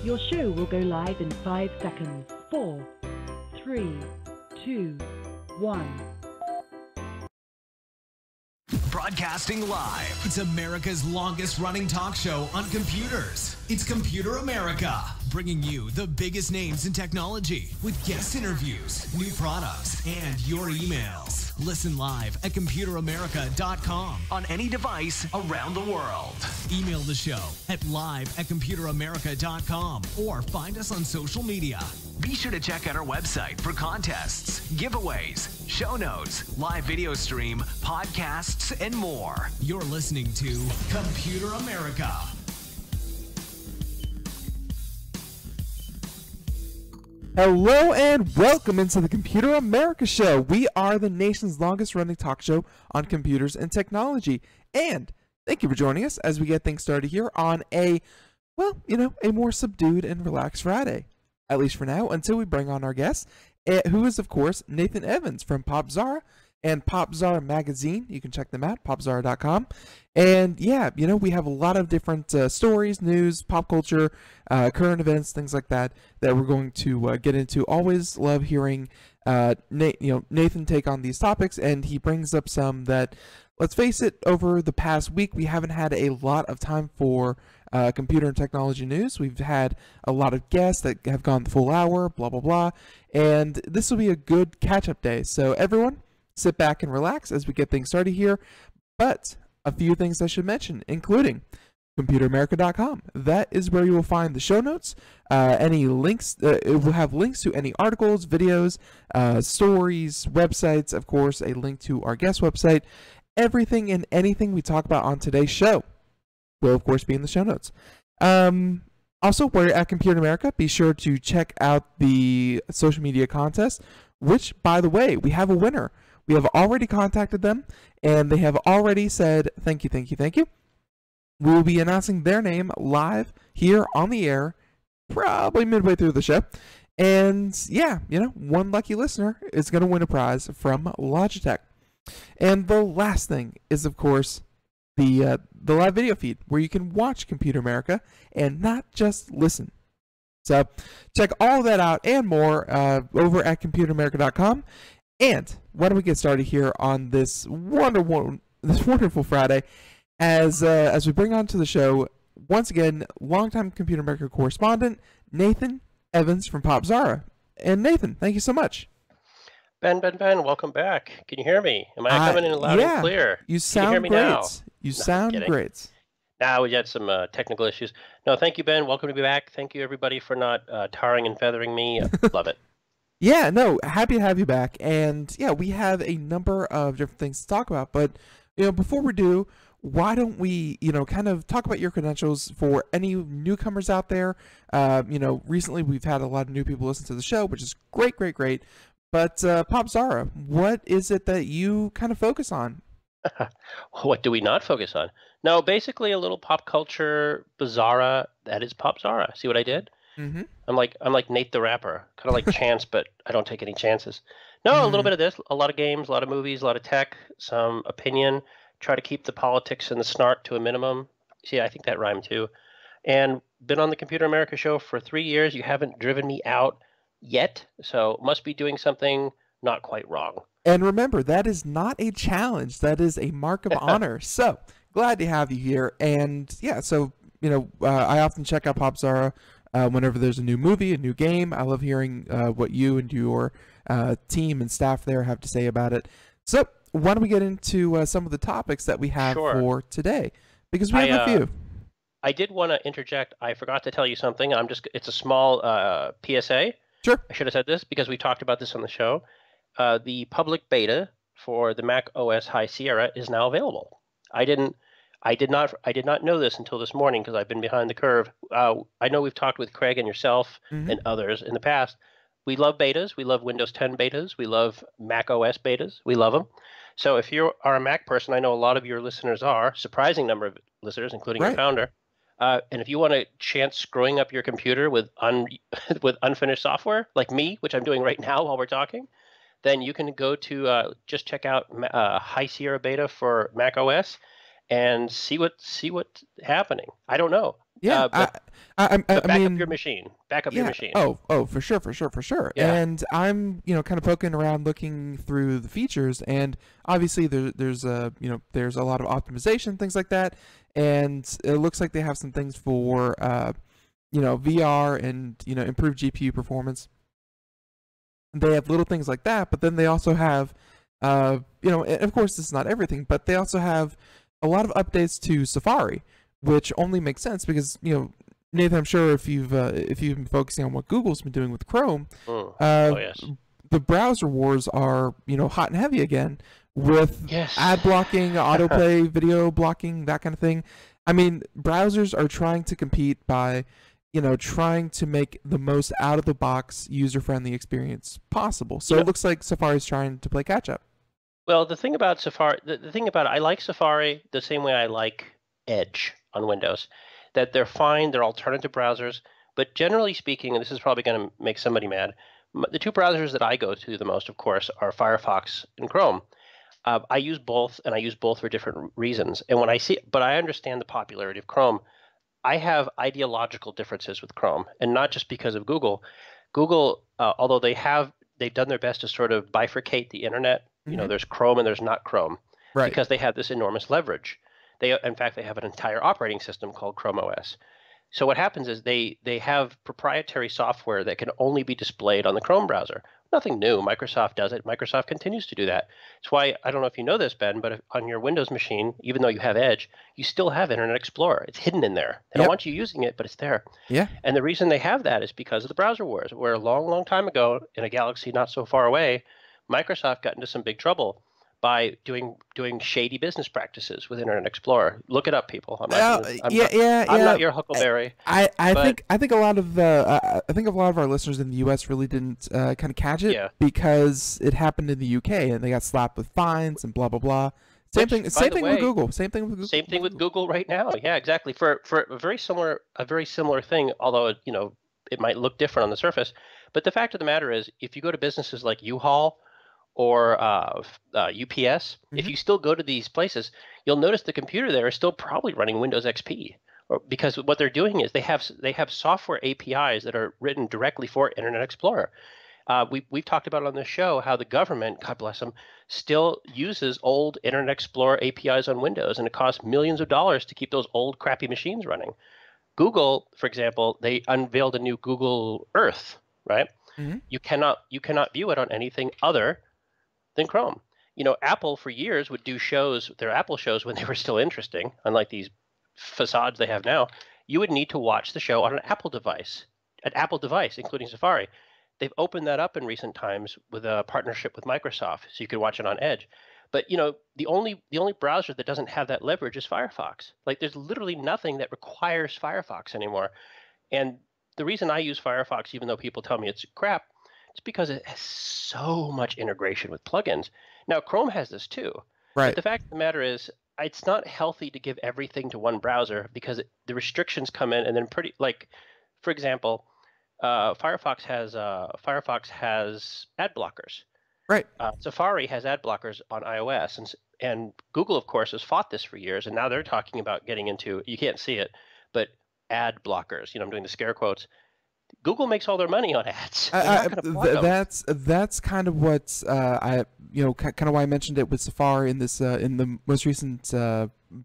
Your show will go live in 5 seconds. 4, 3, 2, 1. Broadcasting live. It's America's longest running talk show on computers. It's Computer America, bringing you the biggest names in technology with guest interviews, new products, and your emails. Listen live at computeramerica.com on any device around the world. Email the show at live@computeramerica.com or find us on social media. Be sure to check out our website for contests, giveaways, show notes, live video stream, podcasts, and more. You're listening to Computer America. Hello and welcome into the Computer America Show. We are the nation's longest running talk show on computers and technology. And thank you for joining us as we get things started here on a more subdued and relaxed Friday. At least for now, until we bring on our guest, who is, of course, Nathan Evans from Popzara and Popzara Magazine. You can check them out, popzara.com. And yeah, we have a lot of different stories, news, pop culture, current events, things like that we're going to get into. Always love hearing Nathan take on these topics, and he brings up some that, let's face it, over the past week, we haven't had a lot of time for computer and technology news. We've had a lot of guests that have gone the full hour, blah, blah, blah. And this will be a good catch-up day. So everyone, sit back and relax as we get things started here. But a few things I should mention, including computeramerica.com. That is where you will find the show notes, any links. It will have links to any articles, videos, stories, websites, of course, a link to our guest website. Everything and anything we talk about on today's show will, of course, be in the show notes. Also, we're at Computer America. Be sure to check out the social media contest, which, by the way, we have a winner. We have already contacted them, and they have already said, thank you, thank you, thank you. We will be announcing their name live here on the air, probably midway through the show. And yeah, one lucky listener is going to win a prize from Logitech. And the last thing is, of course, the live video feed, where you can watch Computer America and not just listen. So check all that out and more over at computeramerica.com. And why don't we get started here on this wonderful Friday as we bring on to the show, once again, longtime Computer America correspondent, Nathan Evans from Popzara. And Nathan, thank you so much. Ben, welcome back. Can you hear me? Am I coming in loud and clear? You sound great. Now? You sound great. Now we had some technical issues. No, thank you, Ben. Welcome to be back. Thank you, everybody, for not tarring and feathering me. Love it. Yeah, no, happy to have you back. And yeah, we have a number of different things to talk about. But before we do, why don't we kind of talk about your credentials for any newcomers out there? Recently we've had a lot of new people listen to the show, which is great. But Popzara, what is it that you kind of focus on? What do we not focus on? No, basically a little pop culture bizarra. That is Popzara. See what I did? Mm-hmm. I'm like Nate the Rapper, kind of like Chance, but I don't take any chances. No, a little bit of this, a lot of games, a lot of movies, a lot of tech, some opinion. Try to keep the politics and the snark to a minimum. See, I think that rhymed too. And been on the Computer America show for 3 years. You haven't driven me out yet, so must be doing something not quite wrong. And remember, that is not a challenge. That is a mark of honor. So glad to have you here. And yeah, so I often check out Popzara whenever there's a new movie, a new game. I love hearing what you and your team and staff there have to say about it. So why don't we get into some of the topics that we have for today? Because we have a few. I did want to interject. I forgot to tell you something. It's a small PSA. Sure. I should have said this because we talked about this on the show. The public beta for the Mac OS High Sierra is now available. I did not know this until this morning because I've been behind the curve. I know we've talked with Craig and yourself and others in the past. We love betas. We love Windows 10 betas. We love Mac OS betas. We love them. So if you are a Mac person, I know a lot of your listeners are, surprising number of listeners, including your founder. And if you want a chance screwing up your computer with unfinished software, like me, which I'm doing right now while we're talking, then you can go to just check out High Sierra Beta for Mac OS. and see what's happening. I don't know. Yeah, But I back up mean, your machine. Back up your machine. Oh, for sure. Yeah. And I'm, kind of poking around, looking through the features, and obviously there's a, there's a lot of optimization, things like that, and it looks like they have some things for, VR and improved GPU performance. They have little things like that, but then they also have, and of course this is not everything, but they also have a lot of updates to Safari, which only makes sense because Nathan, I'm sure if you've been focusing on what Google's been doing with Chrome, Oh yes. the browser wars are hot and heavy again with Yes. ad blocking, autoplay, video blocking, that kind of thing. I mean, browsers are trying to compete by trying to make the most out of the box user-friendly experience possible. So it looks like Safari's trying to play catch up. Well, the thing about Safari, the thing about it, I like Safari the same way I like Edge on Windows, that they're fine, they're alternative browsers, but generally speaking, and this is probably going to make somebody mad, the two browsers that I go to the most, of course, are Firefox and Chrome. I use both, and I use both for different reasons. And but I understand the popularity of Chrome. I have ideological differences with Chrome, and not just because of Google. Google, although they've done their best to sort of bifurcate the internet. There's Chrome and there's not Chrome, Right. because they have this enormous leverage. In fact, they have an entire operating system called Chrome OS. So what happens is they have proprietary software that can only be displayed on the Chrome browser. Nothing new. Microsoft does it. Microsoft continues to do that. That's why, I don't know if you know this, Ben, but on your Windows machine, even though you have Edge, you still have Internet Explorer. It's hidden in there. They don't want you using it, but it's there. Yeah. And the reason they have that is because of the browser wars, where a long, long time ago, in a galaxy not so far away, Microsoft got into some big trouble by doing shady business practices with Internet Explorer. Look it up, people. I'm not your Huckleberry. I think a lot of our listeners in the U.S. really didn't kind of catch it because it happened in the U.K. and they got slapped with fines and blah blah blah. Same thing with Google. Same thing with Google right now. Yeah, exactly. For a very similar thing, although it might look different on the surface. But the fact of the matter is, if you go to businesses like U-Haul or UPS, if you still go to these places, you'll notice the computer there is still probably running Windows XP, because what they're doing is they have software APIs that are written directly for Internet Explorer. We've talked about on the show how the government, God bless them, still uses old Internet Explorer APIs on Windows, and it costs millions of dollars to keep those old crappy machines running. Google, for example, they unveiled a new Google Earth, right? Mm-hmm. You cannot view it on anything other than Chrome. Apple for years would do their Apple shows when they were still interesting, unlike these facades they have now. You would need to watch the show on an Apple device, including Safari. They've opened that up in recent times with a partnership with Microsoft, so you can watch it on Edge. But the only browser that doesn't have that leverage is Firefox. Like, there's literally nothing that requires Firefox anymore. And the reason I use Firefox, even though people tell me it's crap, it's because it has so much integration with plugins. Now, Chrome has this too. Right. But the fact of the matter is, it's not healthy to give everything to one browser, because the restrictions come in and then for example, Firefox has ad blockers. Right. Safari has ad blockers on iOS, and Google, of course, has fought this for years, and now they're talking about getting into, you can't see it, but ad blockers. I'm doing the scare quotes. Google makes all their money on ads. That's kind of what kind of why I mentioned it with Safari in this in the most recent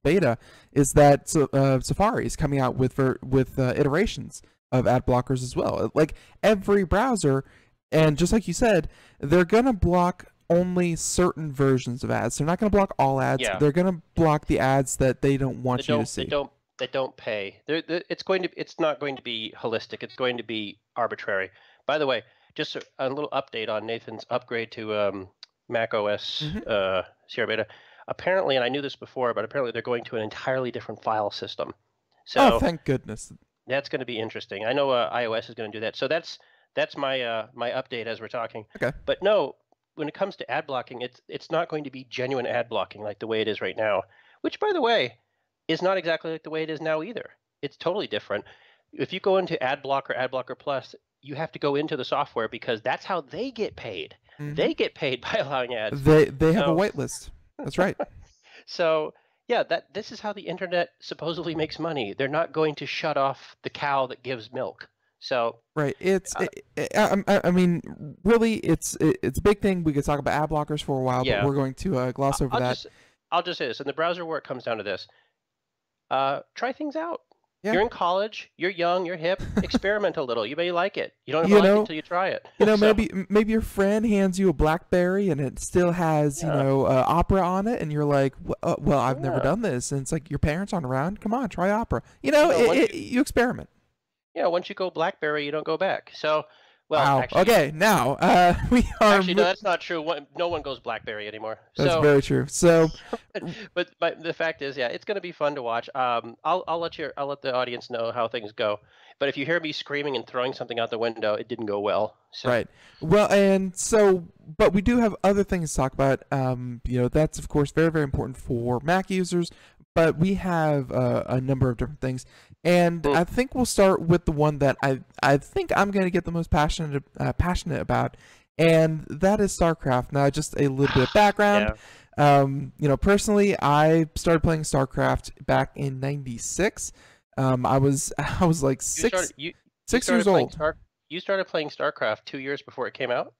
beta, is that Safari is coming out with iterations of ad blockers as well. Like every browser, and just like you said, they're gonna block only certain versions of ads. They're not gonna block all ads. Yeah. They're gonna block the ads that they don't want you to see. That don't pay. It's not going to be holistic. It's going to be arbitrary. By the way, just a little update on Nathan's upgrade to Mac OS Sierra Beta. Apparently, and I knew this before, but apparently they're going to an entirely different file system. So thank goodness. That's going to be interesting. I know iOS is going to do that. So that's my my update as we're talking. Okay. But no, when it comes to ad blocking, it's not going to be genuine ad blocking like the way it is right now. Which, by the way, is not exactly like the way it is now either. It's totally different. If you go into AdBlocker Plus, you have to go into the software, because that's how they get paid. Mm-hmm. They get paid by allowing ads. They have a whitelist. That's right. So Yeah, this is how the internet supposedly makes money. They're not going to shut off the cow that gives milk. So, Right. It's. uh, I mean, really, it's a big thing. We could talk about ad blockers for a while, but yeah, we're going to gloss over I'll that. just say this. In the browser war, it comes down to this. Try things out. Yeah. You're in college, you're young, you're hip, experiment a little. You may like it. You don't You ever like it know, until you try it. So, maybe your friend hands you a BlackBerry and it still has yeah, Opera on it, and you're like, well, I've never yeah. done this, and it's like your parents aren't around. Come on, try Opera. You experiment. Once you go BlackBerry, you don't go back. So, well, Wow. actually, Okay, now we are. actually, no, that's not true. No one goes BlackBerry anymore. That's So, very true. So, but the fact is, yeah, it's going to be fun to watch. I'll let the audience know how things go. But if you hear me screaming and throwing something out the window, it didn't go well. So, right. Well, and so, but we do have other things to talk about. That's of course very, very important for Mac users. But we have a number of different things, and I think we'll start with the one that I think I'm going to get the most passionate about, and that is StarCraft. Now, just a little bit of background. yeah. Personally, I started playing StarCraft back in '96. I was like six years old. You started playing StarCraft 2 years before it came out.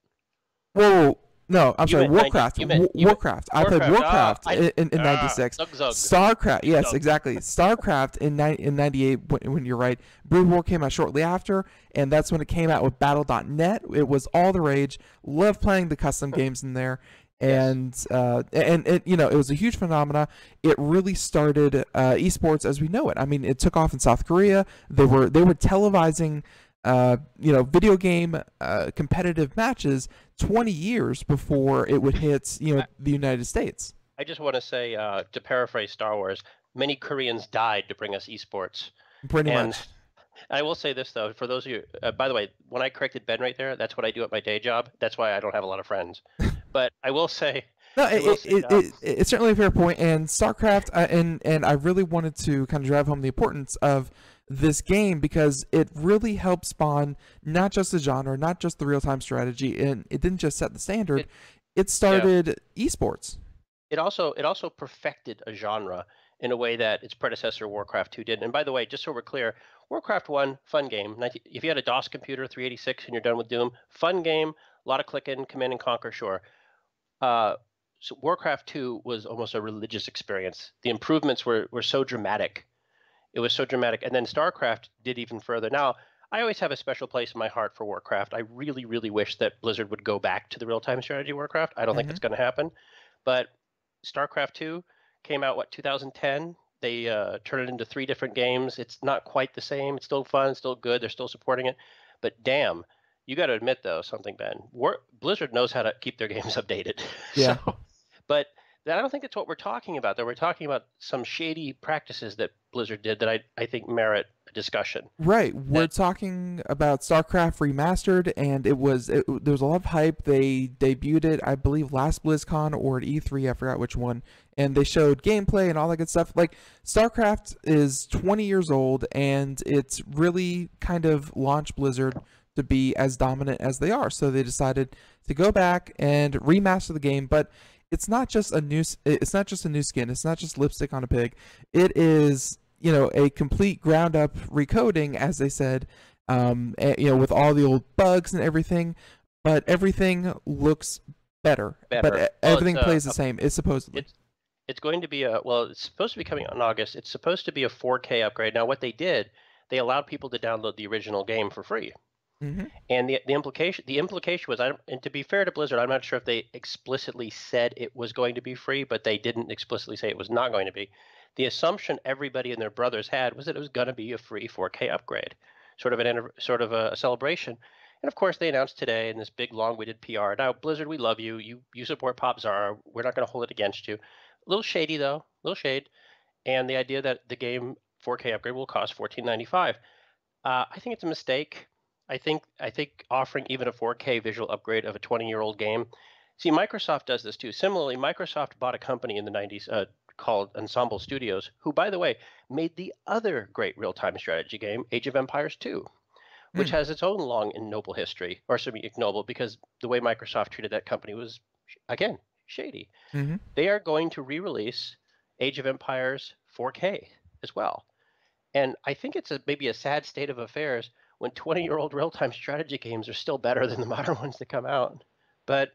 Whoa. No, I'm sorry, meant Warcraft. Warcraft. I played Warcraft in '96. Zug, zug. StarCraft, yes, Zug. exactly. StarCraft in '98, when you're right. Brood War came out shortly after, and that's when it came out with Battle.net. It was all the rage. Loved playing the custom games in there. And it it was a huge phenomena. It really started esports as we know it. I mean, it took off in South Korea. They were televising video game competitive matches 20 years before it would hit the United States. I just want to say, to paraphrase Star Wars, many Koreans died to bring us esports. Pretty much. I will say this though, for those of you, by the way, when I corrected Ben right there, that's what I do at my day job. That's why I don't have a lot of friends. But I will say, no, it's certainly a fair point. And StarCraft, and I really wanted to kind of drive home the importance of this game because it really helped spawn not just the genre, not just the real-time strategy, and it didn't just set the standard. It started esports. It also perfected a genre in a way that its predecessor Warcraft 2 did. And by the way, just so we're clear, Warcraft 1, fun game. If you had a DOS computer, 386, and you're done with Doom, fun game, a lot of clicking, command and conquer, sure. So Warcraft 2 was almost a religious experience. The improvements were so dramatic. It was so dramatic. And then StarCraft did even further. Now, I always have a special place in my heart for Warcraft. I really, really wish that Blizzard would go back to the real-time strategy Warcraft. I don't think it's going to happen. But StarCraft 2 came out, 2010? They turned it into 3 different games. It's not quite the same. It's still fun, still good. They're still supporting it. But damn, you got to admit, though, something, Ben. Blizzard knows how to keep their games updated. Yeah. But I don't think that's what we're talking about, though. We're talking about some shady practices that Blizzard did that I think merit a discussion. Right. We're talking about StarCraft Remastered, and there was a lot of hype. They debuted it, I believe, last BlizzCon or at E3, I forgot which one, and they showed gameplay and all that good stuff. Like, StarCraft is 20 years old, and it's really kind of launched Blizzard to be as dominant as they are. So they decided to go back and remaster the game, but it's not just a new skin. It's not just lipstick on a pig. It is, a complete ground up recoding, as they said, with all the old bugs and everything, but everything looks better. But everything plays the same. It's supposedly. It's going to be it's supposed to be coming out in August. It's supposed to be a 4K upgrade. Now, what they did, they allowed people to download the original game for free. Mm-hmm. And the implication was, and to be fair to Blizzard, I'm not sure if they explicitly said it was going to be free, but they didn't explicitly say it was not going to be. The assumption everybody and their brothers had was that it was going to be a free 4K upgrade, sort of a celebration. And of course, they announced today in this big long-winded PR. Now, Blizzard, we love you. You support Popzara. We're not going to hold it against you. A little shady though, a little shade. And the idea that the game 4K upgrade will cost $14.95. I think it's a mistake. I think offering even a 4K visual upgrade of a 20-year-old game. See, Microsoft does this too. Similarly, Microsoft bought a company in the 90s called Ensemble Studios, who, by the way, made the other great real-time strategy game, Age of Empires 2, which has its own long and noble history, or ignoble, because the way Microsoft treated that company was, again, shady. Mm-hmm. They are going to re-release Age of Empires 4K as well. And I think it's maybe a sad state of affairs when 20-year-old real-time strategy games are still better than the modern ones that come out. But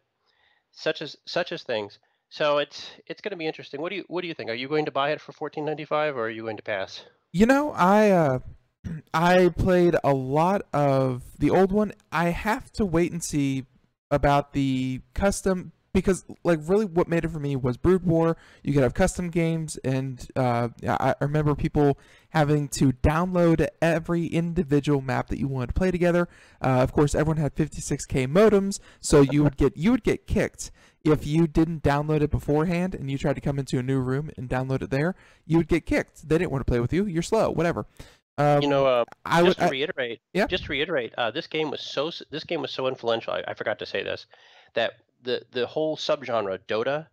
such as things. So it's going to be interesting. What do you think? Are you going to buy it for $14.95 or are you going to pass? You know, I played a lot of the old one. I have to wait and see about the custom, because like really what made it for me was Brood War. You could have custom games, and I remember people having to download every individual map that you wanted to play together. Of course, everyone had 56K modems, so you would get kicked if you didn't download it beforehand and you tried to come into a new room and download it there. You would get kicked. They didn't want to play with you. You're slow, whatever. Just to reiterate, this game was so influential. I forgot to say this, that the whole subgenre Dota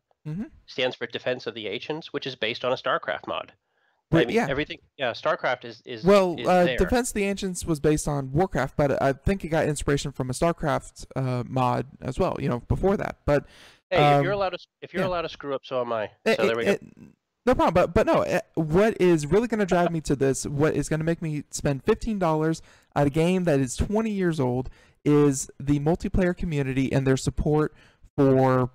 stands for Defense of the Ancients, which is based on a StarCraft mod. I mean, everything. Yeah, StarCraft is there. Defense of the Ancients was based on Warcraft, but I think it got inspiration from a StarCraft mod as well. You know, before that. But hey, if you're allowed to screw up, so am I. So there we go. No problem, but no, what is really going to drive me to this, what is going to make me spend $15 on a game that is 20 years old, is the multiplayer community and their support for,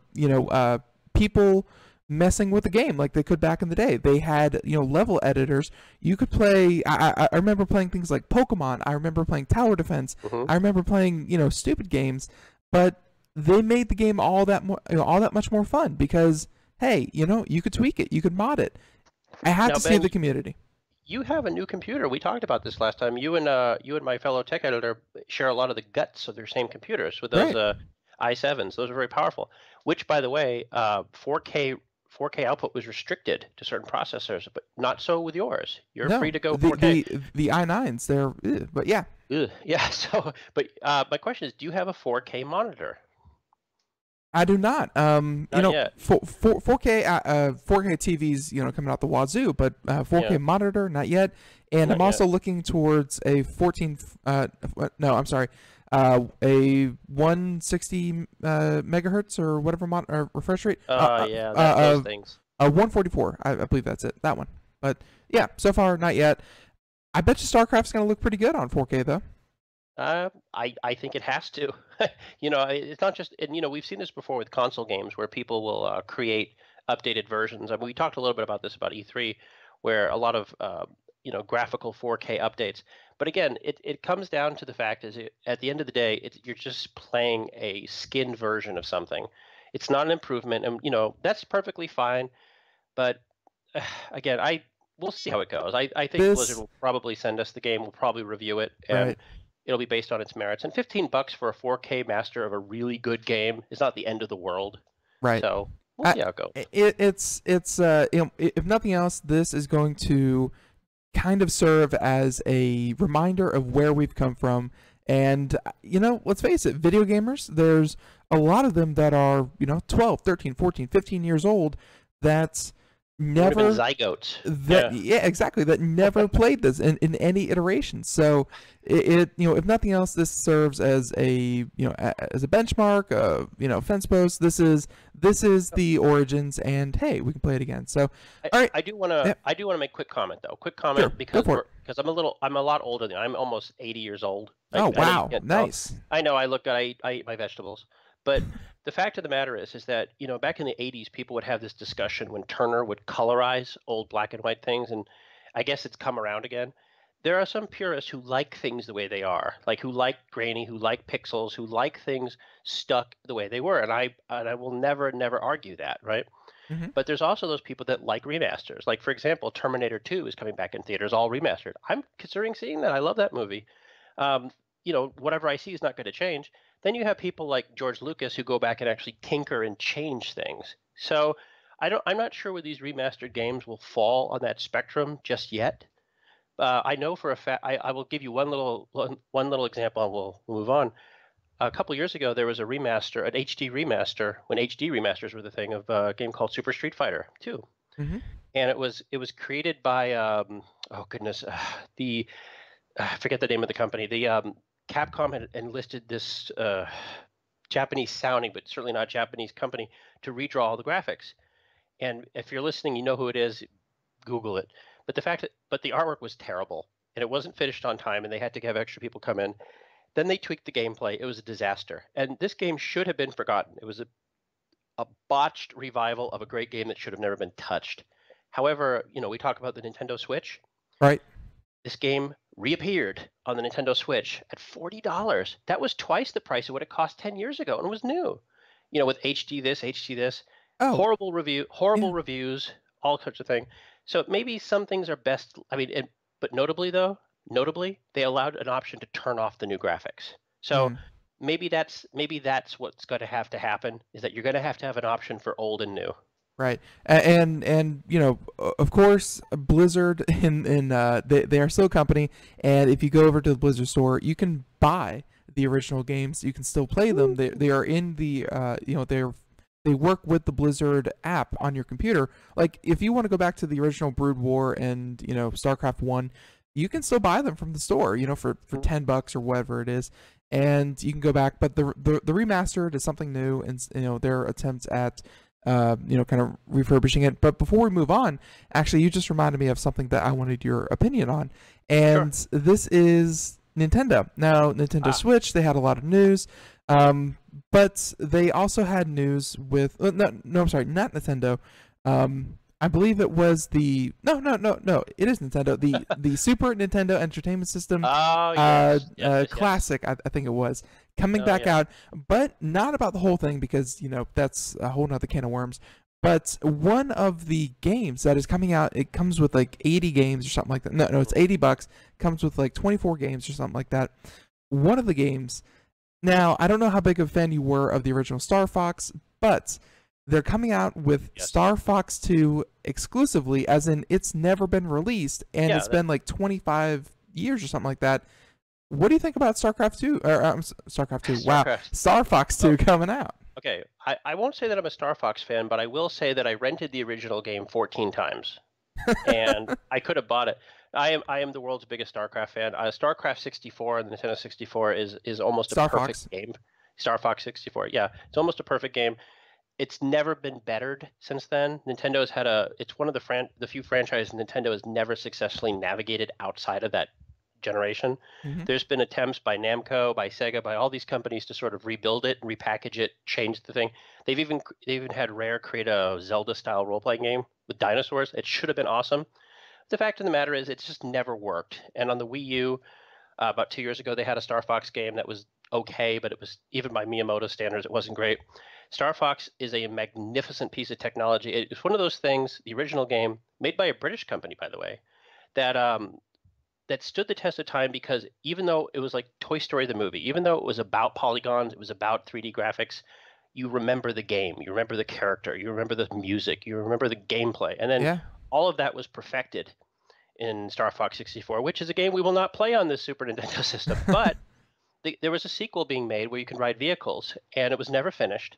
people messing with the game like they could back in the day. They had, level editors. You could play, I remember playing things like Pokemon. I remember playing Tower Defense. I remember playing, stupid games, but they made the game all that much more fun because, hey, you could tweak it, you could mod it. I have to see the community. You have a new computer. We talked about this last time. You and my fellow tech editor share a lot of the guts of their same computers with those i7s. Those are very powerful. Which, by the way, 4K output was restricted to certain processors, but not so with yours. You're free to go 4K. The i9s, but yeah. Yeah. So, but my question is, do you have a 4K monitor? I do not. Not yet. 4K 4K TVs, coming out the wazoo, but 4K monitor, not yet. And I'm also looking towards a 160 megahertz or whatever refresh rate. Those things. 144, I believe that's it. That one. But yeah, so far not yet. I bet you StarCraft's going to look pretty good on 4K though. I think it has to. It's not just, and we've seen this before with console games where people will create updated versions. I mean, we talked a little bit about this about E3, where a lot of graphical 4K updates. But again, it comes down to the fact is at the end of the day, you're just playing a skinned version of something. It's not an improvement, and that's perfectly fine. But again, we'll see how it goes. I think Blizzard will probably send us the game. We'll probably review it, and it'll be based on its merits. And $15 for a 4K master of a really good game is not the end of the world. Right. So we'll see how it goes. It's if nothing else, this is going to kind of serve as a reminder of where we've come from. And, let's face it, video gamers, there's a lot of them that are, 12, 13, 14, 15 years old that's never zygotes. Exactly, that never played this in any iteration. So if nothing else, this serves as a as a benchmark, fence post. This is the origins, and hey, we can play it again. So all right, I do want to make a quick comment though. Sure, because I'm a lot older than I'm almost 80 years old. Wow, nice. I know. I eat my vegetables. But the fact of the matter is that, back in the 80s, people would have this discussion when Turner would colorize old black and white things. And I guess it's come around again. There are some purists who like things the way they are, like who like grainy, who like pixels, who like things stuck the way they were. And I will never argue that, right? Mm-hmm. But there's also those people that like remasters. Like, for example, Terminator 2 is coming back in theaters, all remastered. I'm considering seeing that. I love that movie. Whatever I see is not going to change. Then you have people like George Lucas who go back and actually tinker and change things. So I'm not sure where these remastered games will fall on that spectrum just yet. I know for a fact. I will give you one little example, and we'll move on. A couple years ago, there was an HD remaster, when HD remasters were the thing, of a game called Super Street Fighter 2, and it was created by I forget the name of the company. Capcom had enlisted this Japanese sounding, but certainly not Japanese company to redraw all the graphics. And if you're listening, you know who it is. Google it. But the artwork was terrible, and it wasn't finished on time, and they had to have extra people come in. Then they tweaked the gameplay. It was a disaster, and this game should have been forgotten. It was a botched revival of a great game that should have never been touched. However, we talk about the Nintendo Switch. Right. This game reappeared on the Nintendo Switch at $40. That was twice the price of what it cost 10 years ago, and it was new. With HD this, HD this. Oh. Horrible reviews, all sorts of things. So maybe some things are best. But notably, they allowed an option to turn off the new graphics. So maybe that's what's going to have to happen, is that you're going to have an option for old and new. Right, and of course, Blizzard they are still a company, and if you go over to the Blizzard store, you can buy the original games. You can still play them. They are in the they work with the Blizzard app on your computer. Like if you want to go back to the original Brood War and StarCraft 1, you can still buy them from the store. For $10 or whatever it is, and you can go back. But the remastered is something new, and their attempts at kind of refurbishing it. But before we move on, actually, you just reminded me of something that I wanted your opinion on. And This is Nintendo. Now, Nintendo Switch, they had a lot of news. But they also had news with... No, I'm sorry, not Nintendo. I believe it was the... No, it is Nintendo. The Super Nintendo Entertainment System Classic, I think it was, coming back out, but not about the whole thing, because that's a whole nother can of worms. But one of the games that is coming out, it comes with like 80 games or something like that. No, it's $80. Comes with like 24 games or something like that. One of the games. Now, I don't know how big of a fan you were of the original Star Fox, but they're coming out with Star Fox 2 exclusively, as in it's never been released, and it's been like 25 years or something like that. What do you think about StarCraft 2? Or StarCraft 2. Wow, Star Fox 2 coming out. Okay, I won't say that I'm a Star Fox fan, but I will say that I rented the original game 14 times, and I could have bought it. I am the world's biggest StarCraft fan. StarCraft 64 and the Nintendo 64 is almost a perfect game. Star Fox 64, yeah, it's almost a perfect game. It's never been bettered since then. Nintendo's had it's one of the few franchises Nintendo has never successfully navigated outside of that generation. There's been attempts by Namco, by Sega, by all these companies to sort of rebuild it, repackage it, change the thing. They've even had Rare create a Zelda-style role-playing game with dinosaurs. It should have been awesome. The fact of the matter is, it's just never worked. And on the Wii U, about 2 years ago, they had a Star Fox game that was okay, but it was, even by Miyamoto standards, it wasn't great. Star Fox is a magnificent piece of technology. It's one of those things, the original game, made by a British company, by the way, that stood the test of time, because even though it was like Toy Story the movie, even though it was about polygons, it was about 3D graphics, you remember the game, you remember the character, you remember the music, you remember the gameplay. And then all of that was perfected in Star Fox 64, which is a game we will not play on this Super Nintendo system. But there was a sequel being made where you can ride vehicles, and it was never finished.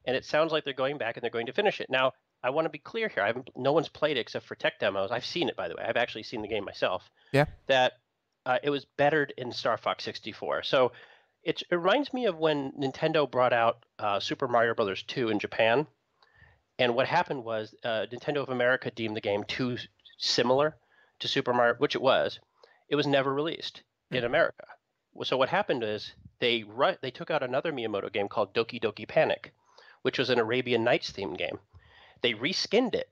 And it sounds like they're going back and they're going to finish it. Now, I want to be clear here. No one's played it except for tech demos. I've seen it, by the way. I've actually seen the game myself. Yeah. That it was bettered in Star Fox 64. So it reminds me of when Nintendo brought out Super Mario Brothers 2 in Japan. And what happened was Nintendo of America deemed the game too similar to Super Mario, which it was. It was never released in America. So what happened is they took out another Miyamoto game called Doki Doki Panic, which was an Arabian Nights themed game. They reskinned it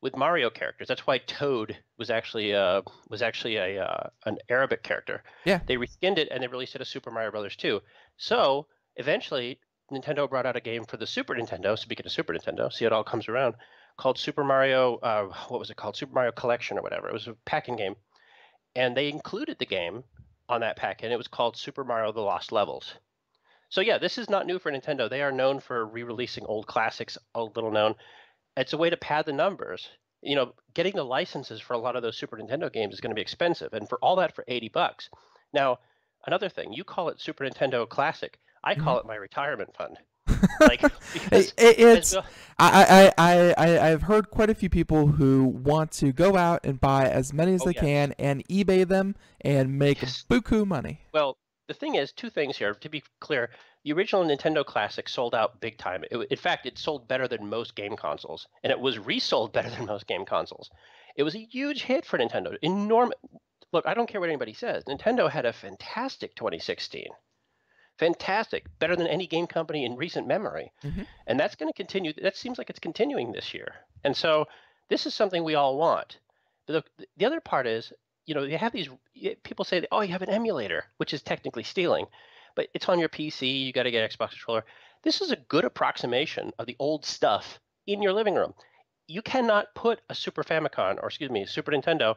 with Mario characters. That's why Toad was actually an Arabic character. Yeah. They reskinned it and they released it as Super Mario Brothers 2. So eventually, Nintendo brought out a game for the Super Nintendo. Speaking of Super Nintendo, see, it all comes around. Called Super Mario. What was it called? Super Mario Collection or whatever. It was a packing game, and they included the game on that pack, and it was called Super Mario: The Lost Levels. So yeah, this is not new for Nintendo. They are known for re-releasing old classics, a little known. It's a way to pad the numbers. Getting the licenses for a lot of those Super Nintendo games is going to be expensive, and for all that for $80. Now, another thing, you call it Super Nintendo Classic. I call it my retirement fund. I've heard quite a few people who want to go out and buy as many as they can and eBay them and make buku money. Well, the thing is, two things here. To be clear, the original Nintendo Classic sold out big time. In fact, it sold better than most game consoles, and it was resold better than most game consoles. It was a huge hit for Nintendo. Enormous. Look, I don't care what anybody says. Nintendo had a fantastic 2016. Fantastic, better than any game company in recent memory. And that's going to continue. That seems like it's continuing this year. And so this is something we all want. But the other part is, you know, you have these people say, oh, you have an emulator, which is technically stealing, but it's on your PC. You got to get Xbox controller. This is a good approximation of the old stuff in your living room. You cannot put a Super Famicom, or excuse me, Super Nintendo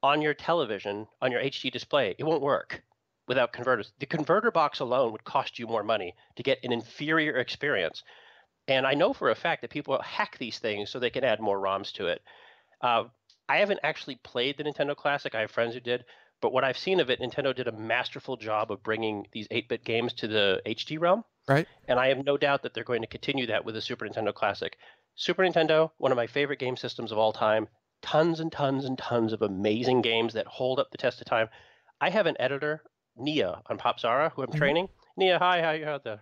on your television, on your HD display. It won't work without converters. The converter box alone would cost you more money to get an inferior experience. And I know for a fact that people hack these things so they can add more ROMs to it. I haven't actually played the Nintendo Classic. I have friends who did. But what I've seen of it, Nintendo did a masterful job of bringing these 8-bit games to the HD realm. Right. And I have no doubt that they're going to continue that with the Super Nintendo Classic. Super Nintendo, one of my favorite game systems of all time. Tons and tons and tons of amazing games that hold up the test of time. I have an editor, Nia, on Popzara, who I'm training. Nia, hi, how you out there?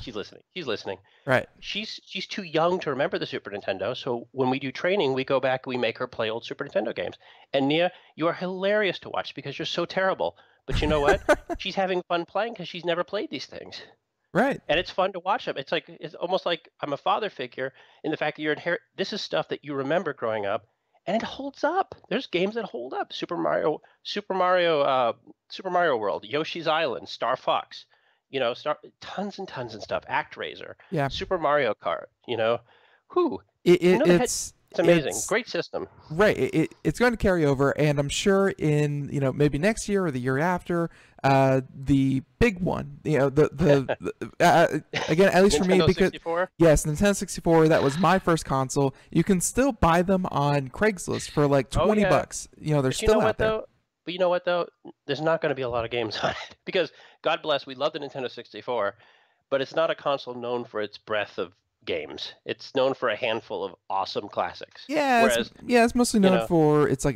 She's listening. She's listening. Right. She's too young to remember the Super Nintendo, so when we do training, we go back and we make her play old Super Nintendo games. And Nia, you are hilarious to watch because you're so terrible. But you know what? She's having fun playing because she's never played these things. Right. And it's fun to watch them. It's almost like I'm a father figure in the fact that this is stuff that you remember growing up, and it holds up. There's games that hold up. Super Mario World, Yoshi's Island, Star Fox, you know, tons and tons of stuff. ActRaiser, Yeah. Super Mario Kart, you know, It's amazing. Great system. Right. It's going to carry over, and I'm sure in, you know, maybe next year or the year after, the big one, you know, again, at least for me, because 64? yes, Nintendo 64, that was my first console. You can still buy them on Craigslist for like $20. You know, they're still out there. But you know what though? There's not going to be a lot of games on it because God bless, we love the Nintendo 64, but it's not a console known for its breadth of games. It's known for a handful of awesome classics. Yeah, it's mostly known for it's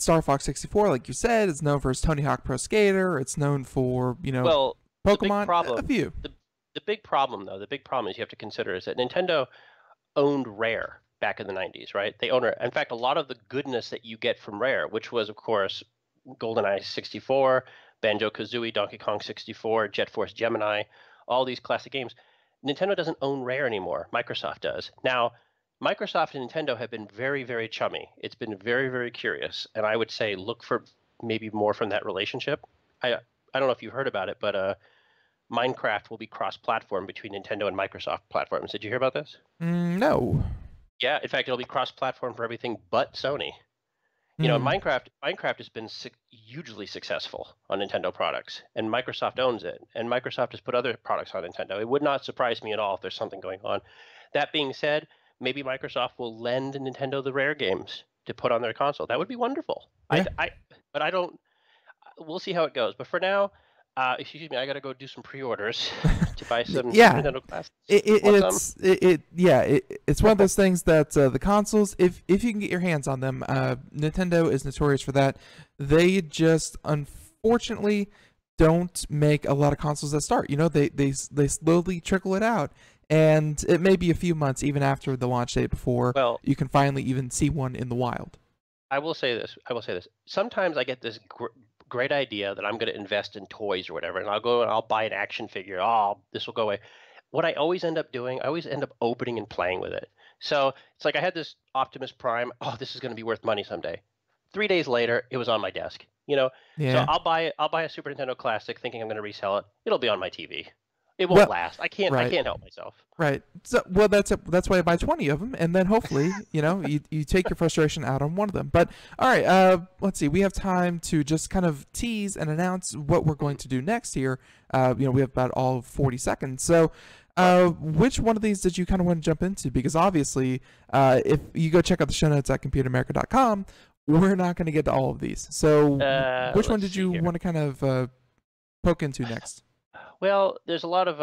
Star Fox 64, like you said. It's known for its Tony Hawk Pro Skater. It's known for, you know, Pokemon. A few. The big problem though, is you have to consider is that Nintendo owned Rare back in the 90s, right? They own it. In fact, a lot of the goodness that you get from Rare, which was of course GoldenEye 64, Banjo-Kazooie, Donkey Kong 64, Jet Force Gemini, all these classic games. Nintendo doesn't own Rare anymore. Microsoft does. Now, Microsoft and Nintendo have been very, very chummy. It's been very, very curious. And I would say look for maybe more from that relationship. I don't know if you've heard about it, but Minecraft will be cross-platform between Nintendo and Microsoft platforms. Did you hear about this? No. Yeah, in fact, it'll be cross-platform for everything but Sony. You know, Minecraft has been hugely successful on Nintendo products, and Microsoft owns it, and Microsoft has put other products on Nintendo. It would not surprise me at all if there's something going on. That being said, maybe Microsoft will lend Nintendo the Rare games to put on their console. That would be wonderful. Yeah. But I don't. We'll see how it goes. But for now, excuse me, I got to go do some pre-orders to buy some Nintendo Classics. It's one of those things that the consoles, if you can get your hands on them, Nintendo is notorious for that. They just unfortunately don't make a lot of consoles that start. You know, they slowly trickle it out, and it may be a few months even after the launch date before you can finally even see one in the wild. I will say this. Sometimes I get this great idea that I'm going to invest in toys or whatever, and I'll go and I'll buy an action figure. Oh, this will go away. What I always end up doing, I always end up opening and playing with it. So it's like I had this Optimus Prime. Oh, this is going to be worth money someday. 3 days later, it was on my desk. You know, so I'll buy a Super Nintendo Classic, thinking I'm going to resell it. It'll be on my TV. It won't last. I can't help myself. Right. So, that's why I buy 20 of them, and then hopefully, you know, you take your frustration out on one of them. But all right, let's see. We have time to just kind of tease and announce what we're going to do next here. You know, we have about all of 40 seconds. So, which one of these did you kind of want to jump into? Because obviously, if you go check out the show notes at computeramerica.com, we're not going to get to all of these. So, which one did you want to kind of poke into next? Well, there's a lot of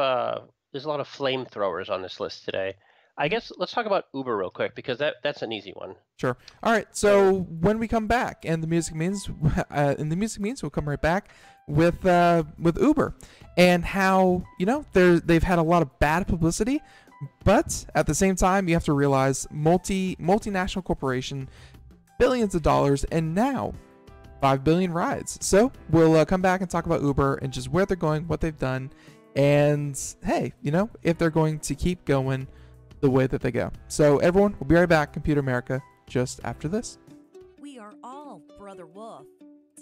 flamethrowers on this list today. I guess let's talk about Uber real quick because that's an easy one. Sure. All right. So when we come back, and the music means, we'll come right back. with Uber, and how they've had a lot of bad publicity, but at the same time you have to realize multinational corporation, billions of dollars, and now 5 billion rides. So we'll come back and talk about Uber and just where they're going, what they've done, and hey, if they're going to keep going the way that they go. So everyone, we'll be right back, Computer America, just after this. We are all Brother Wolf.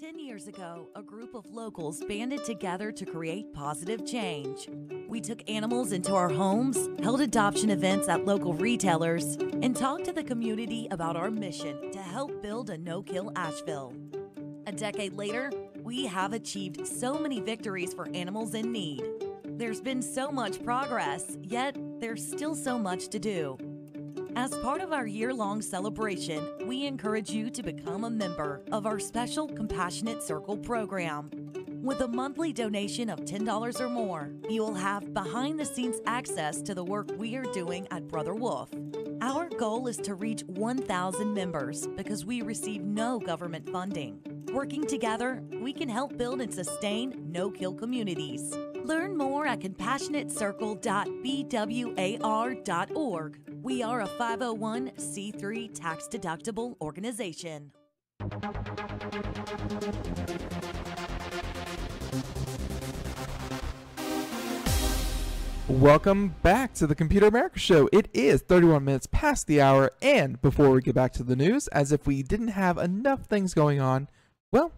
10 years ago, a group of locals banded together to create positive change. We took animals into our homes, held adoption events at local retailers, and talked to the community about our mission to help build a no-kill Asheville. A decade later, we have achieved so many victories for animals in need. There's been so much progress, yet there's still so much to do. As part of our year-long celebration, we encourage you to become a member of our special Compassionate Circle program. With a monthly donation of $10 or more, you will have behind-the-scenes access to the work we are doing at Brother Wolf. Our goal is to reach 1,000 members because we receive no government funding. Working together, we can help build and sustain no-kill communities. Learn more at compassionatecircle.bwar.org. We are a 501c3 tax-deductible organization. Welcome back to the Computer America Show. It is 31 minutes past the hour, and before we get back to the news, as if we didn't have enough things going on, well,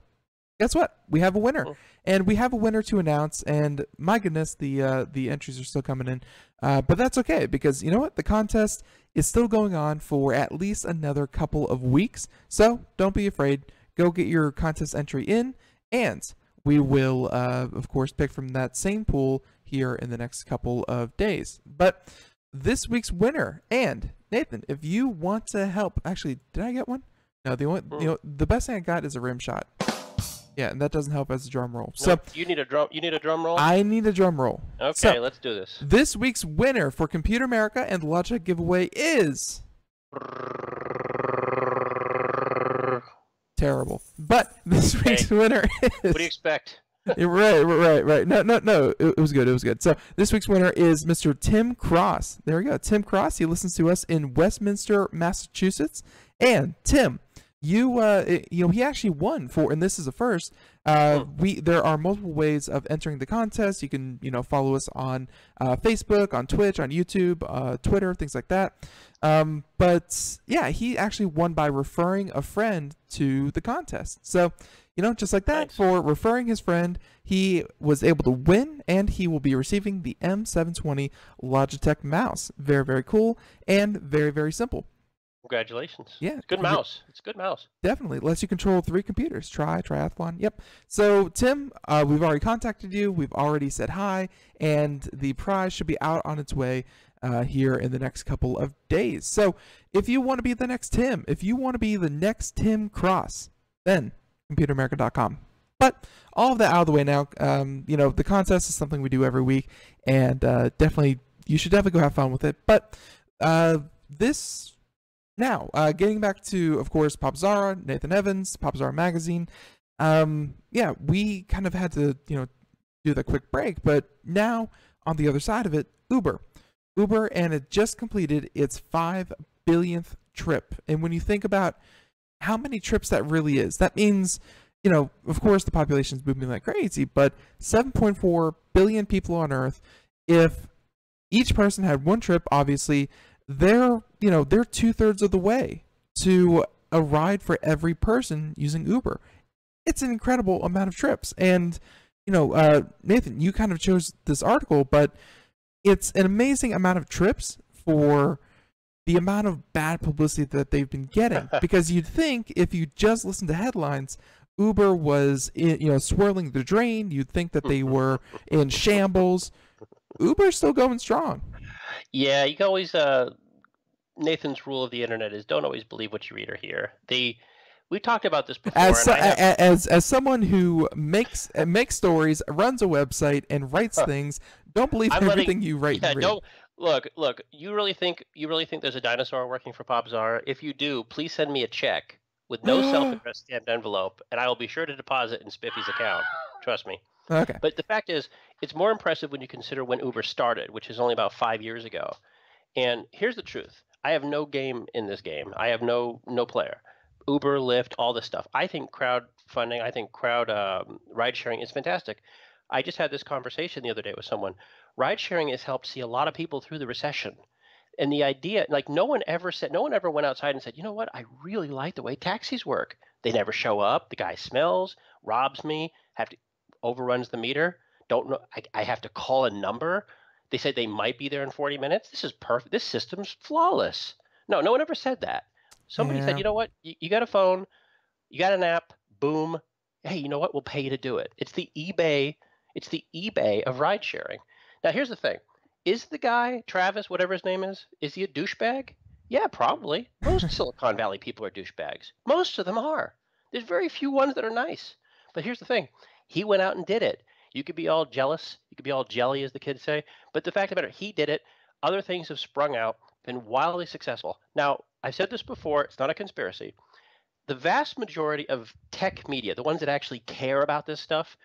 guess what? We have a winner. And we have a winner to announce, and my goodness, the entries are still coming in. But that's okay, because you know what? The contest is still going on for at least another couple of weeks. So don't be afraid. Go get your contest entry in, and we will, of course, pick from that same pool here in the next couple of days. But this week's winner, and Nathan, if you want to help, actually, did I get one? No, the best thing I got is a rim shot. Yeah, and that doesn't help as a drum roll. No, so you need a drum roll? I need a drum roll. Okay, so, let's do this. This week's winner for Computer America and the Logitech giveaway is terrible. But this week's winner is What do you expect? right. No. It was good. So this week's winner is Mr. Tim Cross. There we go. Tim Cross. He listens to us in Westminster, Massachusetts. And Tim, he actually won and this is a first. There are multiple ways of entering the contest. You can, follow us on Facebook, on Twitch, on YouTube, Twitter, things like that. But yeah, he actually won by referring a friend to the contest. So, just like that, nice. For referring his friend, he was able to win, and he will be receiving the M720 Logitech mouse. Very, very cool, and very, very simple. Congratulations. Yeah. It's a good mouse. It's a good mouse. Definitely. Lets you control 3 computers. Triathlon. Yep. So, Tim, we've already contacted you. We've already said hi, and the prize should be out on its way here in the next couple of days. So, if you want to be the next Tim, if you want to be the next Tim Cross, then computeramerica.com. But all of that out of the way now. The contest is something we do every week, and you should definitely go have fun with it. But getting back to, of course, Popzara, Nathan Evans, Popzara Magazine. We kind of had to, do the quick break, but now on the other side of it, Uber, and it just completed its 5 billionth trip. And when you think about how many trips that really is, that means, of course, the population is moving like crazy, but 7.4 billion people on Earth. If each person had one trip, obviously, they're 2/3 of the way to a ride for every person using Uber. It's an incredible amount of trips. And, Nathan, you kind of chose this article, but it's an amazing amount of trips for the amount of bad publicity that they've been getting. Because you'd think if you just listen to headlines, Uber was, swirling the drain. You'd think that they were in shambles. Uber's still going strong. Yeah, you can always, Nathan's rule of the internet is don't always believe what you read or hear. We talked about this before. As someone who makes stories, runs a website, and writes things, don't believe everything you write and read. Look. You really think there's a dinosaur working for Popzara? If you do, please send me a check with no self-addressed stamped envelope, and I will be sure to deposit in Spiffy's account. Trust me. Okay. But the fact is, it's more impressive when you consider when Uber started, which is only about 5 years ago. And here's the truth. I have no game in this game. I have no player. Uber, Lyft, all this stuff. I think crowdfunding, I think ride sharing is fantastic. I just had this conversation the other day with someone. Ride sharing has helped see a lot of people through the recession. And the idea, like no one ever went outside and said, you know what, I really like the way taxis work. They never show up. The guy smells, robs me, overruns the meter. Don't know. I have to call a number. They said they might be there in 40 minutes. This is perfect. This system's flawless. No one ever said that. Somebody said, you know what, you got a phone, you got an app, boom. Hey, you know what, we'll pay you to do it. It's the eBay of ride sharing. Now, here's the thing. Is the guy, Travis, whatever his name is he a douchebag? Yeah, probably. Most Silicon Valley people are douchebags. Most of them are. There's very few ones that are nice. But here's the thing. He went out and did it. You could be all jealous. You could be all jelly, as the kids say. But the fact of the matter, he did it. Other things have sprung out, been wildly successful. Now, I've said this before. It's not a conspiracy. The vast majority of tech media, the ones that actually care about this stuff,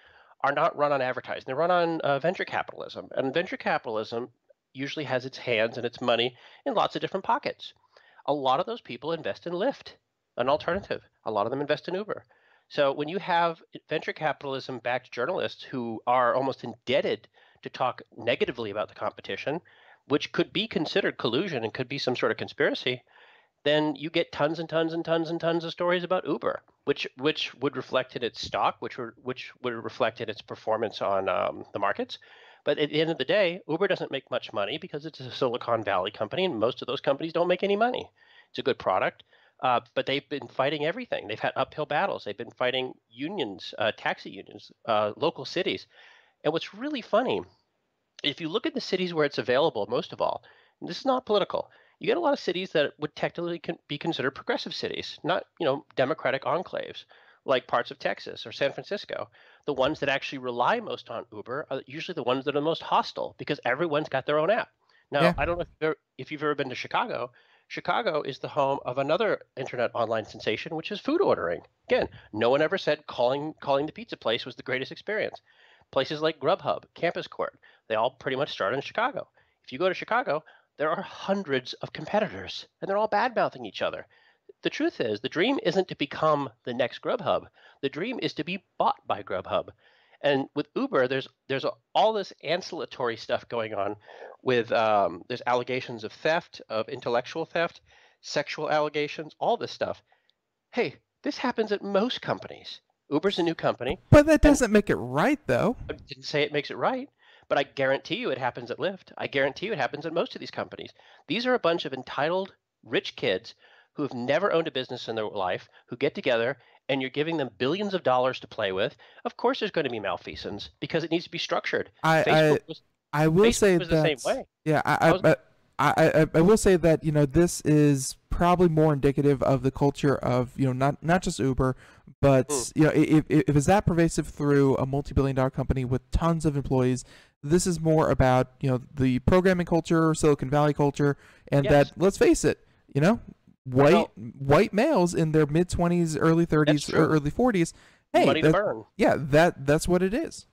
are not run on advertising. They're run on venture capitalism. And venture capitalism usually has its hands and its money in lots of different pockets. A lot of those people invest in Lyft, an alternative. A lot of them invest in Uber. So when you have venture capitalism-backed journalists who are almost indebted to talk negatively about the competition, which could be considered collusion and could be some sort of conspiracy, then you get tons and tons and tons and tons of stories about Uber, which would reflect in its stock, which would reflect in its performance on the markets. But at the end of the day, Uber doesn't make much money because it's a Silicon Valley company, and most of those companies don't make any money. It's a good product, but they've been fighting everything. They've had uphill battles. They've been fighting unions, taxi unions, local cities. And what's really funny, if you look at the cities where it's available, most of all, and this is not political, you get a lot of cities that would technically be considered progressive cities, not democratic enclaves, like parts of Texas or San Francisco. The ones that actually rely most on Uber are usually the ones that are the most hostile because everyone's got their own app. Now, yeah. I don't know if you've ever been to Chicago. Chicago is the home of another internet online sensation, which is food ordering. Again, no one ever said calling the pizza place was the greatest experience. Places like Grubhub, Campus Court, they all pretty much started in Chicago. If you go to Chicago, there are hundreds of competitors, and they're all bad-mouthing each other. The truth is, the dream isn't to become the next Grubhub. The dream is to be bought by Grubhub. And with Uber, there's all this ancillary stuff going on with there's allegations of theft, of intellectual theft, sexual allegations, all this stuff. Hey, this happens at most companies. Uber's a new company. But that doesn't make it right, though. I didn't say it makes it right. But I guarantee you it happens at Lyft. I guarantee you it happens at most of these companies. These are a bunch of entitled, rich kids who have never owned a business in their life, who get together, and you're giving them billions of dollars to play with. Of course there's going to be malfeasance because it needs to be structured. I will say was the same way. Yeah, I will say that this is probably more indicative of the culture of not just Uber, but if it's that pervasive through a multi-billion-dollar company with tons of employees, this is more about the programming culture, Silicon Valley culture, and that, let's face it, white males in their mid-20s, early 30s, or early 40s. Hey, money to burn. Yeah, that's what it is.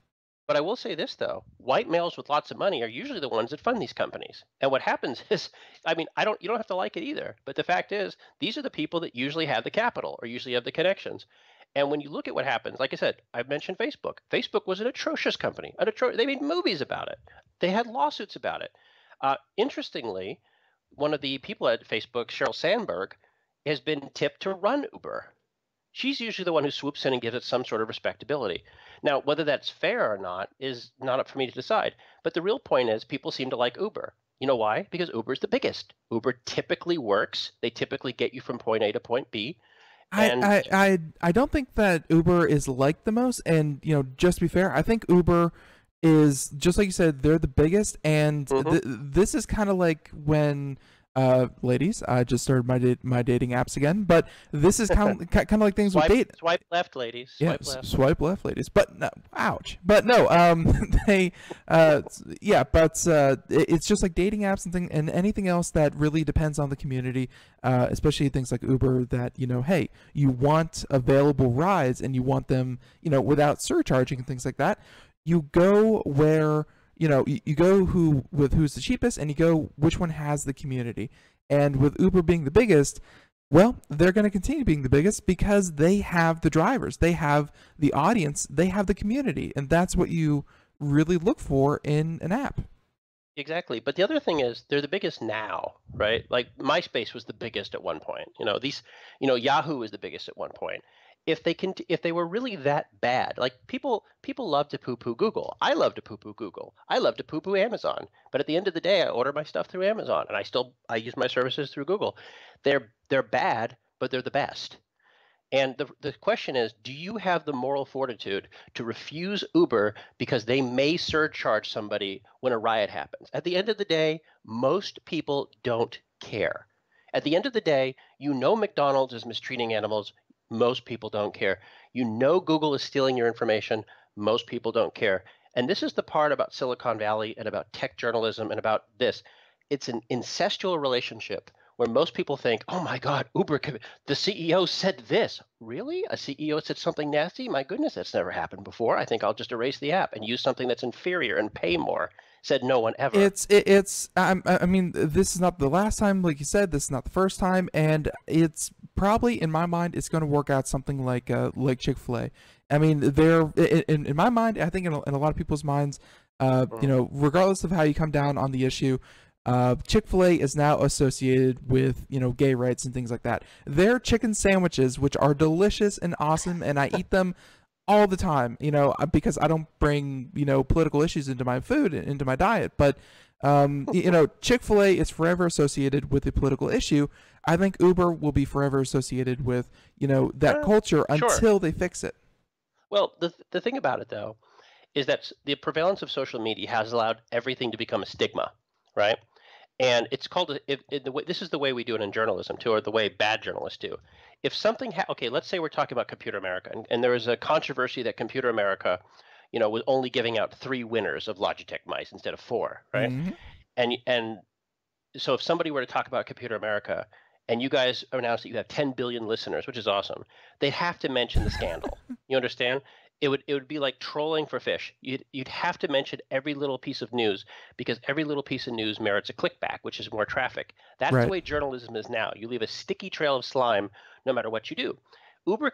But I will say this, though. White males with lots of money are usually the ones that fund these companies. And what happens is, you don't have to like it either. But the fact is, these are the people that usually have the capital or usually have the connections. And when you look at what happens, like I said, I've mentioned Facebook. Facebook was an atrocious company. They made movies about it. They had lawsuits about it. Interestingly, one of the people at Facebook, Sheryl Sandberg, has been tipped to run Uber. She's usually the one who swoops in and gives it some sort of respectability. Now, whether that's fair or not is not up for me to decide. But the real point is people seem to like Uber. You know why? Because Uber is the biggest. Uber typically works. They typically get you from point A to point B. I don't think that Uber is liked the most. And, just to be fair, I think Uber is, just like you said, they're the biggest. And this is kind of like when ladies, I just started my dating apps again, but this is kind of like things with date. Swipe left, ladies. Swipe left. Swipe left, ladies. But no, ouch. But no, they, yeah, but it's just like dating apps and anything else that really depends on the community, especially things like Uber. That hey, you want available rides and you want them, without surcharging and things like that. You go where. You go who's the cheapest, and you go which one has the community. And with Uber being the biggest, well, they're going to continue being the biggest because they have the drivers, they have the audience, they have the community, and that's what you really look for in an app. Exactly. But the other thing is they're the biggest now, right? Like MySpace was the biggest at one point. Yahoo is the biggest at one point. If they were really that bad, like people love to poo-poo Google. I love to poo-poo Google. I love to poo-poo Amazon. But at the end of the day, I order my stuff through Amazon, and I use my services through Google. They're bad, but they're the best. And the question is, do you have the moral fortitude to refuse Uber because they may surcharge somebody when a riot happens? At the end of the day, most people don't care. At the end of the day, McDonald's is mistreating animals. Most people don't care. Google is stealing your information. Most people don't care. And this is the part about Silicon Valley and about tech journalism and about this. It's an incestual relationship where most people think, oh my God, Uber, the CEO said this. Really? A CEO said something nasty? My goodness, that's never happened before. I think I'll just erase the app and use something that's inferior and pay more. Said no one ever. I mean, this is not the last time, like you said. This is not the first time, and it's probably, in my mind, it's going to work out something like Chick-fil-A. I mean, they're in my mind. I think in a lot of people's minds, regardless of how you come down on the issue, Chick-fil-A is now associated with gay rights and things like that. Their chicken sandwiches, which are delicious and awesome, and I eat them all the time, because I don't bring, political issues into my food, into my diet. But, Chick-fil-A is forever associated with a political issue. I think Uber will be forever associated with, that culture until they fix it. Well, the thing about it, though, is that the prevalence of social media has allowed everything to become a stigma, right? And it's called this is the way we do it in journalism too, or the way bad journalists do. If something let's say we're talking about Computer America, and there was a controversy that Computer America, was only giving out 3 winners of Logitech mice instead of 4, right? Mm-hmm. And so if somebody were to talk about Computer America, and you guys announce that you have 10 billion listeners, which is awesome, they'd have to mention the scandal. You understand? It would be like trolling for fish. You'd have to mention every little piece of news because every little piece of news merits a clickback, which is more traffic. That's right. The way journalism is now. You leave a sticky trail of slime no matter what you do. Uber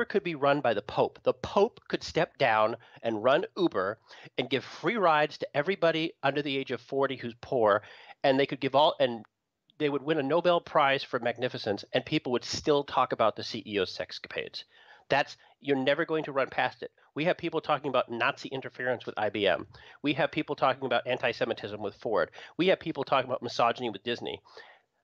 could be run by the Pope. The Pope could step down and run Uber and give free rides to everybody under the age of 40 who's poor, and they would win a Nobel Prize for magnificence, and people would still talk about the CEO's sexcapades. You're never going to run past it. We have people talking about Nazi interference with IBM. We have people talking about anti-Semitism with Ford. We have people talking about misogyny with Disney.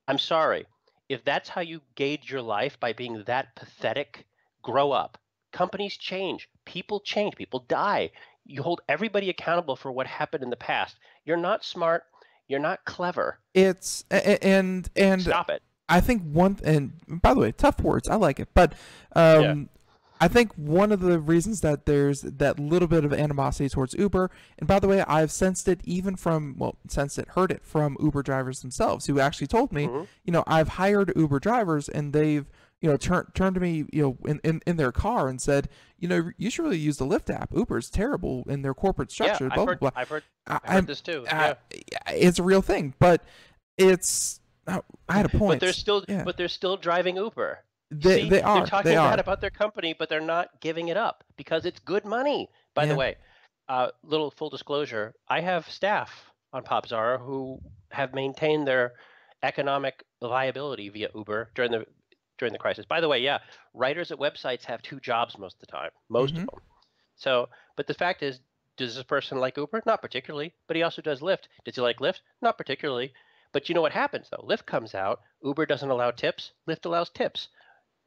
I'm sorry. If that's how you gauge your life, by being that pathetic, grow up. Companies change. People change. People die. You hold everybody accountable for what happened in the past. You're not smart. You're not clever. And Stop it. I think and by the way, tough words. I like it, but I think one of the reasons that there's that little bit of animosity towards Uber, and by the way, I've sensed it heard it from Uber drivers themselves, who actually told me, I've hired Uber drivers and they've, turned to me, in their car and said, you should really use the Lyft app. Uber's terrible in their corporate structure. Yeah, blah, blah, blah. I've heard this too. It's a real thing, but it's. I had a point. But they're still driving Uber. They are. They're talking bad about their company, but they're not giving it up because it's good money. By the way, little full disclosure: I have staff on Popzara who have maintained their economic viability via Uber during the crisis. By the way, writers at websites have 2 jobs most of the time, most of them. So, but the fact is, does this person like Uber? Not particularly. But he also does Lyft. Does he like Lyft? Not particularly. But you know what happens though? Lyft comes out. Uber doesn't allow tips. Lyft allows tips.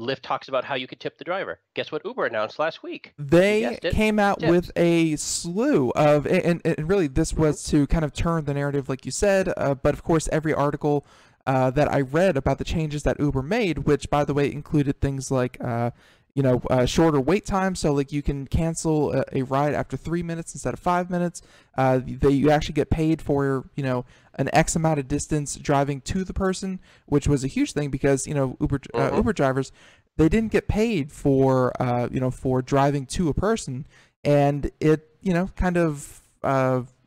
Lyft talks about how you could tip the driver. Guess what Uber announced last week? They came out with a slew of, and really this was to kind of turn the narrative, like you said. But of course, every article that I read about the changes that Uber made, which, by the way, included things like shorter wait time. So like you can cancel a ride after 3 minutes instead of 5 minutes. You actually get paid for an X amount of distance driving to the person, which was a huge thing because Uber drivers, they didn't get paid for for driving to a person, and it kind of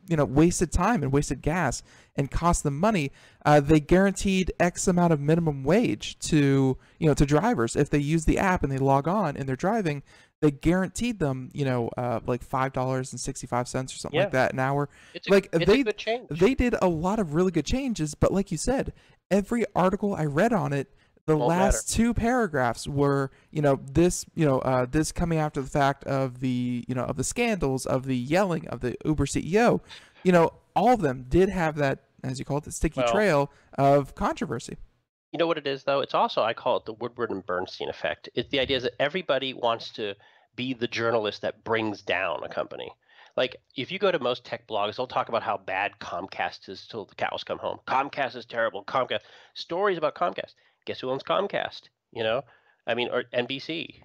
wasted time and wasted gas and cost them money. They guaranteed X amount of minimum wage to drivers. If they use the app and they log on and they're driving, they guaranteed them like $5.65 or something like that an hour. It's a good change. They did a lot of really good changes, but like you said, every article I read on it, the last two paragraphs were this coming after the fact of the of the scandals, of the yelling of the Uber CEO. All of them did have that, as you call it, the sticky trail of controversy. You know what it is, though? It's also, I call it the Woodward and Bernstein effect. It's the idea that everybody wants to be the journalist that brings down a company. Like, if you go to most tech blogs, they'll talk about how bad Comcast is till the cows come home. Comcast is terrible. Comcast. Stories about Comcast. Guess who owns Comcast? Or NBC.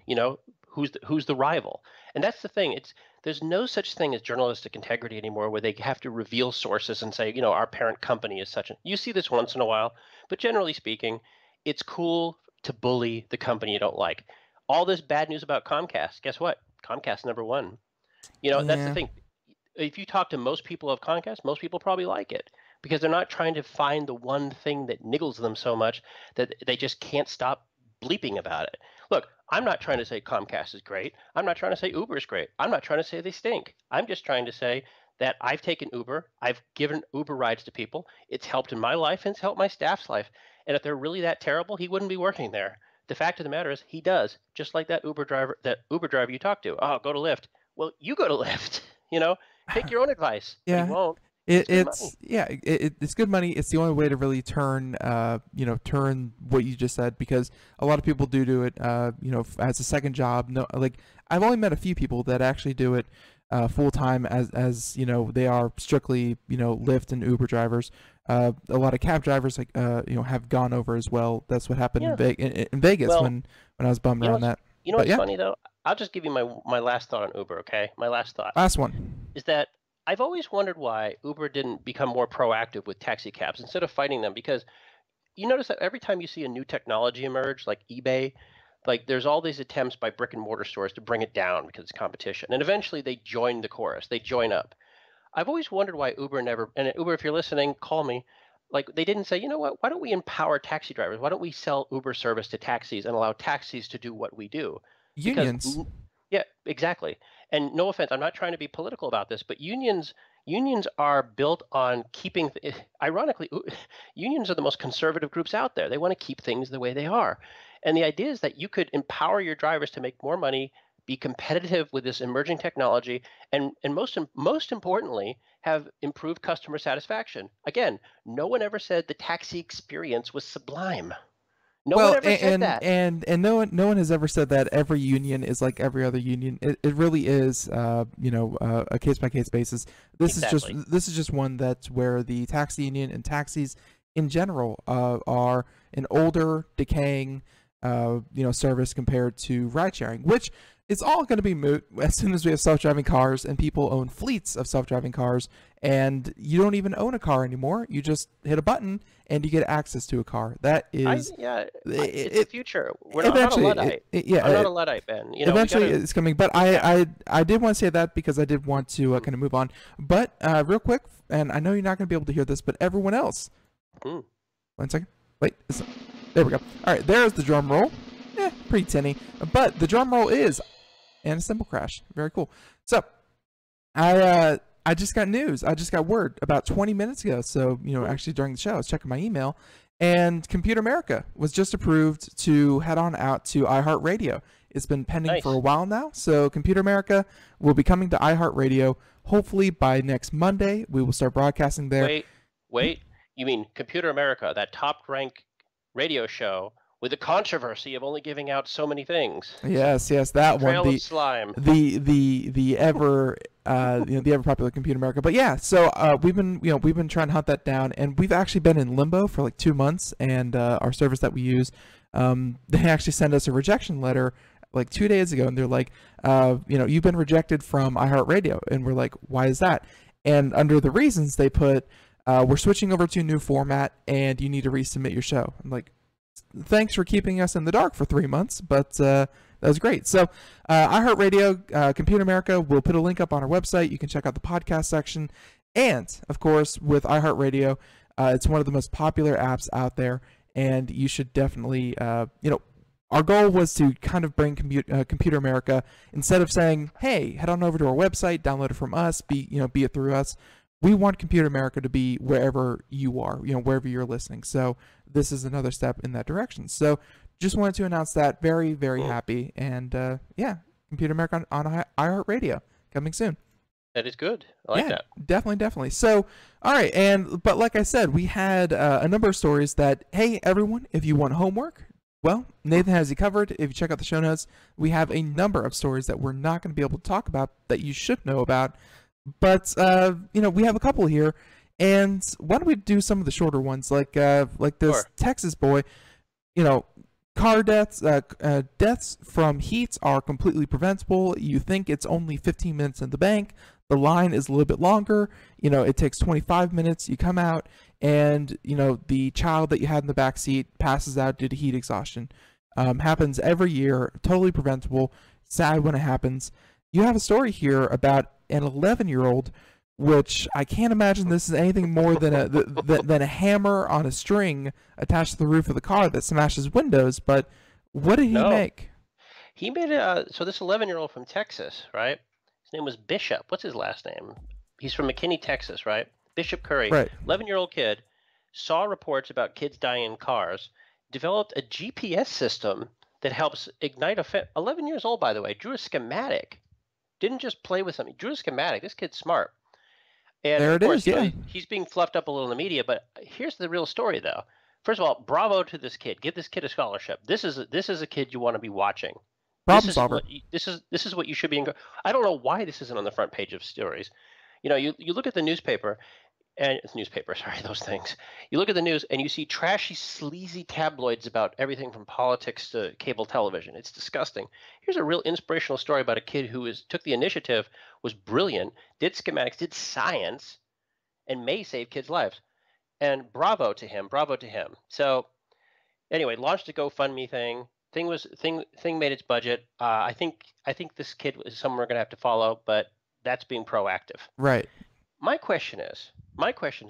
Who's the rival? And that's the thing. There's no such thing as journalistic integrity anymore, where they have to reveal sources and say, our parent company is such. You see this once in a while, but generally speaking, it's cool to bully the company you don't like. All this bad news about Comcast, guess what? Comcast number one. That's the thing. If you talk to most people of Comcast, most people probably like it, because they're not trying to find the one thing that niggles them so much that they just can't stop bleeping about it. Look, I'm not trying to say Comcast is great. I'm not trying to say Uber is great. I'm not trying to say they stink. I'm just trying to say that I've taken Uber. I've given Uber rides to people. It's helped in my life, and it's helped my staff's life. And if they're really that terrible, he wouldn't be working there. The fact of the matter is, he does. Just like that Uber driver you talked to. Oh, go to Lyft. Well, you go to Lyft. Take your own advice. Yeah. You won't. It's good money. It's the only way to really turn what you just said, because a lot of people do it as a second job. No, like, I've only met a few people that actually do it full time as they are strictly Lyft and Uber drivers. A lot of cab drivers have gone over as well. That's what happened in Vegas when I was bummed around that. What's funny though? I'll just give you my last thought on Uber. Okay, my last thought. Last one is that I've always wondered why Uber didn't become more proactive with taxi cabs instead of fighting them, because you notice that every time you see a new technology emerge, like eBay, like there's all these attempts by brick and mortar stores to bring it down because it's competition. And eventually they join the chorus. They join up. I've always wondered why Uber never, and Uber, if you're listening, call me. Like, they didn't say, why don't we empower taxi drivers? Why don't we sell Uber service to taxis and allow taxis to do what we do? Unions. Yeah, exactly. And no offense, I'm not trying to be political about this, but unions are built on keeping, ironically, unions are the most conservative groups out there. They want to keep things the way they are. And the idea is that you could empower your drivers to make more money, be competitive with this emerging technology, and most importantly, have improved customer satisfaction. Again, no one ever said the taxi experience was sublime. No one ever said that. And no one has ever said that every union is like every other union. It really is a case by case basis. This is just one that's where the taxi union and taxis in general are an older, decaying service compared to ride sharing, which it's all going to be moot as soon as we have self-driving cars and people own fleets of self-driving cars, and you don't even own a car anymore. You just hit a button and you get access to a car. That is, it's the future. I'm not a Luddite. I'm not a Luddite, Ben. Eventually it's coming, but I did want to say that because I did want to kind of move on. But real quick, and I know you're not going to be able to hear this, but everyone else. 1 second. Wait. There we go. All right, there's the drum roll. Pretty tinny, but the drum roll is, and a cymbal crash. Very cool. So, I just got news. I just got word about 20 minutes ago. So, actually during the show, I was checking my email, and Computer America was just approved to head on out to iHeartRadio. It's been pending for a while now. So, Computer America will be coming to iHeartRadio. Hopefully by next Monday, we will start broadcasting there. Wait. You mean Computer America, that top-ranked radio show with the controversy of only giving out so many things. Yes, that one. Trail of slime. The ever the ever popular Computer America. But yeah, so we've been trying to hunt that down, and we've actually been in limbo for like 2 months. And our service that we use, they actually sent us a rejection letter like 2 days ago, and they're like, you've been rejected from iHeartRadio, and we're like, why is that? And under the reasons they put, we're switching over to a new format, and you need to resubmit your show. I'm like, thanks for keeping us in the dark for 3 months, but that was great. So iHeartRadio, Computer America, we'll put a link up on our website. You can check out the podcast section. And, of course, with iHeartRadio, it's one of the most popular apps out there, and you should definitely, our goal was to kind of bring Computer America, instead of saying, hey, head on over to our website, download it from us, be it through us. We want Computer America to be wherever you are, wherever you're listening. So this is another step in that direction. So just wanted to announce that. Very, very happy. And Computer America on iHeartRadio coming soon. That is good. I like that. Definitely. So, all right. But like I said, we had a number of stories that, hey, everyone, if you want homework, well, Nathan has you covered. If you check out the show notes, we have a number of stories that we're not going to be able to talk about that you should know about. But we have a couple here, and why don't we do some of the shorter ones, like this Sure. Texas boy, car deaths, deaths from heat are completely preventable. You think it's only 15 minutes in the bank. The line is a little bit longer. It takes 25 minutes. You come out, and the child that you had in the back seat passes out due to heat exhaustion. Happens every year. Totally preventable. Sad when it happens. You have a story here about an 11-year-old, which I can't imagine this is anything more than a hammer on a string attached to the roof of the car that smashes windows. But what did he make? He made so this 11-year-old from Texas, right? His name was Bishop. What's his last name? He's from McKinney, Texas, right? Bishop Curry. Right. 11-year-old kid, saw reports about kids dying in cars, developed a GPS system that helps ignite a 11 years old, by the way, drew a schematic. Didn't just play with something. Drew a schematic. This kid's smart. And there of course, it is, yeah. He's being fluffed up a little in the media, but here's the real story, though. First of all, bravo to this kid. Give this kid a scholarship. This is a kid you want to be watching. Problem solver. This is what you should be. I don't know why this isn't on the front page of stories. You look at the newspaper, and those things. You look at the news and you see trashy, sleazy tabloids about everything from politics to cable television. It's disgusting. Here's a real inspirational story about a kid who took the initiative, was brilliant, did schematics, did science, and may save kids' lives. And bravo to him. So anyway, launched a GoFundMe thing. Thing made its budget. I think this kid is someone we're going to have to follow, but that's being proactive. Right. My question is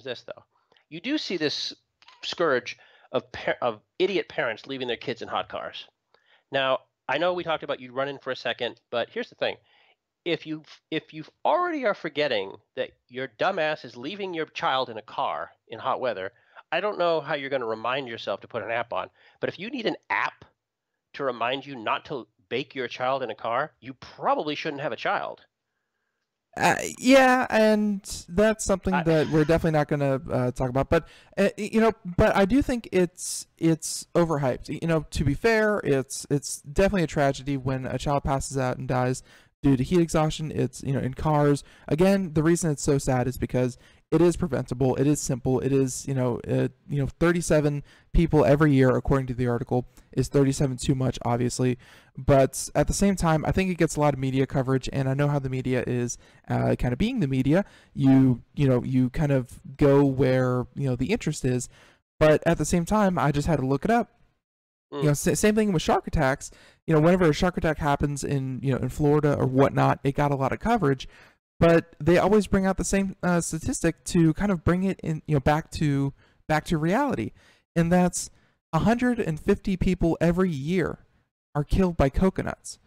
this, though. You do see this scourge of idiot parents leaving their kids in hot cars. Now, I know we talked about you run in for a second, but here's the thing. If you already are forgetting that your dumbass is leaving your child in a car in hot weather, I don't know how you're going to remind yourself to put an app on. But if you need an app to remind you not to bake your child in a car, you probably shouldn't have a child. Yeah, and that's something that we're definitely not going to talk about. But but I do think it's overhyped. To be fair, it's definitely a tragedy when a child passes out and dies due to heat exhaustion. It's in cars. Again, the reason it's so sad is because it is preventable. It is simple. It is 37 people every year, according to the article. Is 37 too much? Obviously, but at the same time, I think it gets a lot of media coverage, and I know how the media is. Kind of being the media, you kind of go where the interest is. But at the same time, I just had to look it up. Same thing with shark attacks. Whenever a shark attack happens in in Florida or whatnot, it got a lot of coverage. But they always bring out the same statistic to kind of bring it in, back to reality, and that's 150 people every year are killed by coconuts.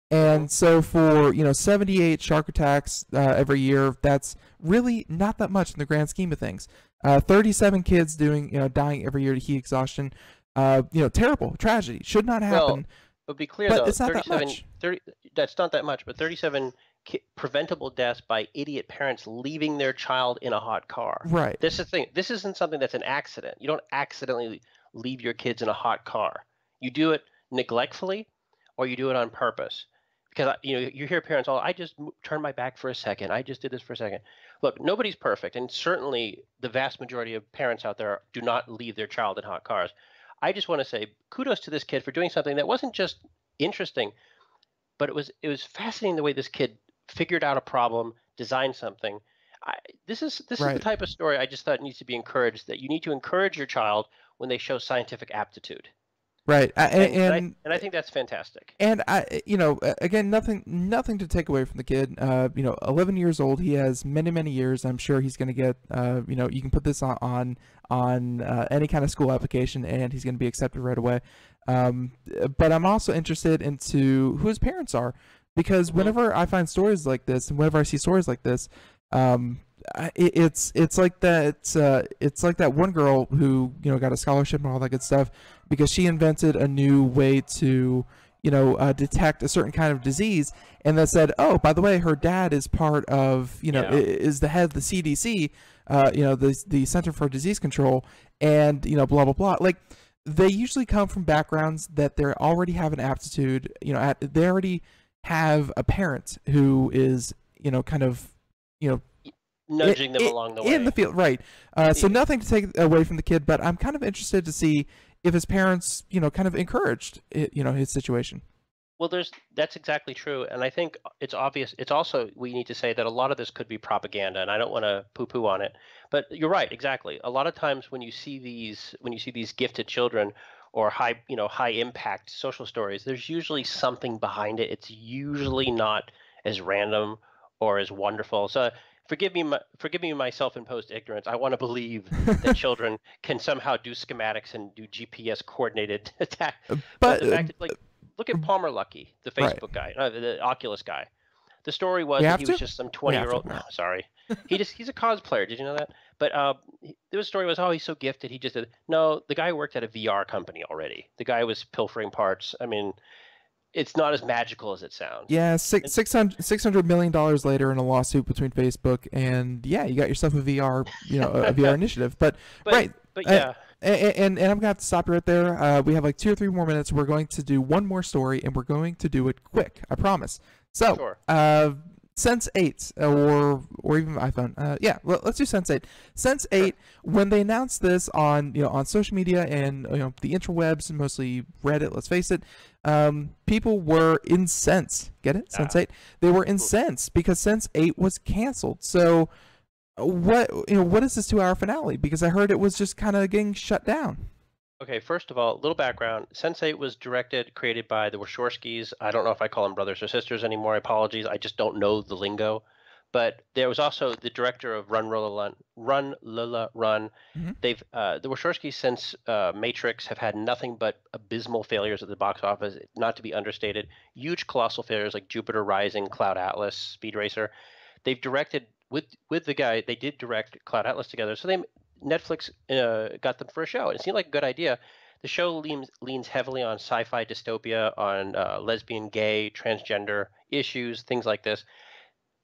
And so for 78 shark attacks every year, that's really not that much in the grand scheme of things. 37 kids dying every year to heat exhaustion. Terrible tragedy, should not happen. Well, but be clear, but though, it's not that much. That's not that much, but 37 preventable deaths by idiot parents leaving their child in a hot car. Right. This is the thing. This isn't something that's an accident. You don't accidentally leave your kids in a hot car. You do it neglectfully, or you do it on purpose. Because you hear parents, "Oh, I just turned my back for a second. I just did this for a second." Look, nobody's perfect, and certainly the vast majority of parents out there do not leave their child in hot cars. I just want to say kudos to this kid for doing something that wasn't just interesting, but it was fascinating the way this kid figured out a problem, designed something. This is the Right. type of story I just thought needs to be encouraged. That you need to encourage your child when they show scientific aptitude. Right. And I think that's fantastic. And again, nothing to take away from the kid. 11 years old. He has many years. I'm sure he's going to get. You can put this on any kind of school application, and he's going to be accepted right away. But I'm also interested into who his parents are, because whenever I find stories like this, and whenever I see stories like this, it's like that one girl who got a scholarship and all that good stuff because she invented a new way to detect a certain kind of disease, and that said, oh, by the way, her dad is part of is the head of the CDC, the Center for Disease Control, and blah blah blah. Like, they usually come from backgrounds that they already have an aptitude. They already have a parent who is kind of nudging them along the way in the field, right? So nothing to take away from the kid, but I'm kind of interested to see if his parents, kind of encouraged, his situation. Well, that's exactly true, and I think it's obvious. It's also, we need to say that a lot of this could be propaganda, and I don't want to poo-poo on it, but you're right, exactly. A lot of times when you see these gifted children or high impact social stories, there's usually something behind it. It's usually not as random or as wonderful. So forgive me my self-imposed ignorance. I want to believe that children can somehow do schematics and do GPS coordinated attack. But the fact that, look at Palmer Luckey, the Facebook guy, the Oculus guy. The story was that he was just some 20-year-old. No, sorry, he's a cosplayer. Did you know that? But the story was, he's so gifted. He just did. No, the guy worked at a VR company already. The guy was pilfering parts. I mean, it's not as magical as it sounds. Yeah, $600 million later in a lawsuit between Facebook, and you got yourself a VR, a VR initiative. But right. But yeah. And I'm gonna have to stop you right there. We have like 2 or 3 more minutes. We're going to do one more story, and we're going to do it quick. I promise. So, sure. Sense8 or even iPhone. Let's do Sense8. Sense8, sure. When they announced this on on social media and the interwebs, mostly Reddit, let's face it, people were incensed. Get it? Sense8. They were incensed because Sense8 was canceled. So what is this 2-hour finale? Because I heard it was just kind of getting shut down. Okay, first of all, a little background. Sense8 was created by the Wachorskis. I don't know if I call them brothers or sisters anymore. Apologies. I just don't know the lingo. But there was also the director of Run Lola Run. Mm-hmm. The Wachorskis since Matrix have had nothing but abysmal failures at the box office, not to be understated. Huge, colossal failures like Jupiter Rising, Cloud Atlas, Speed Racer. They've directed with the guy. They did direct Cloud Atlas together. So Netflix got them for a show, and it seemed like a good idea. The show leans heavily on sci-fi dystopia, on lesbian, gay, transgender issues, things like this.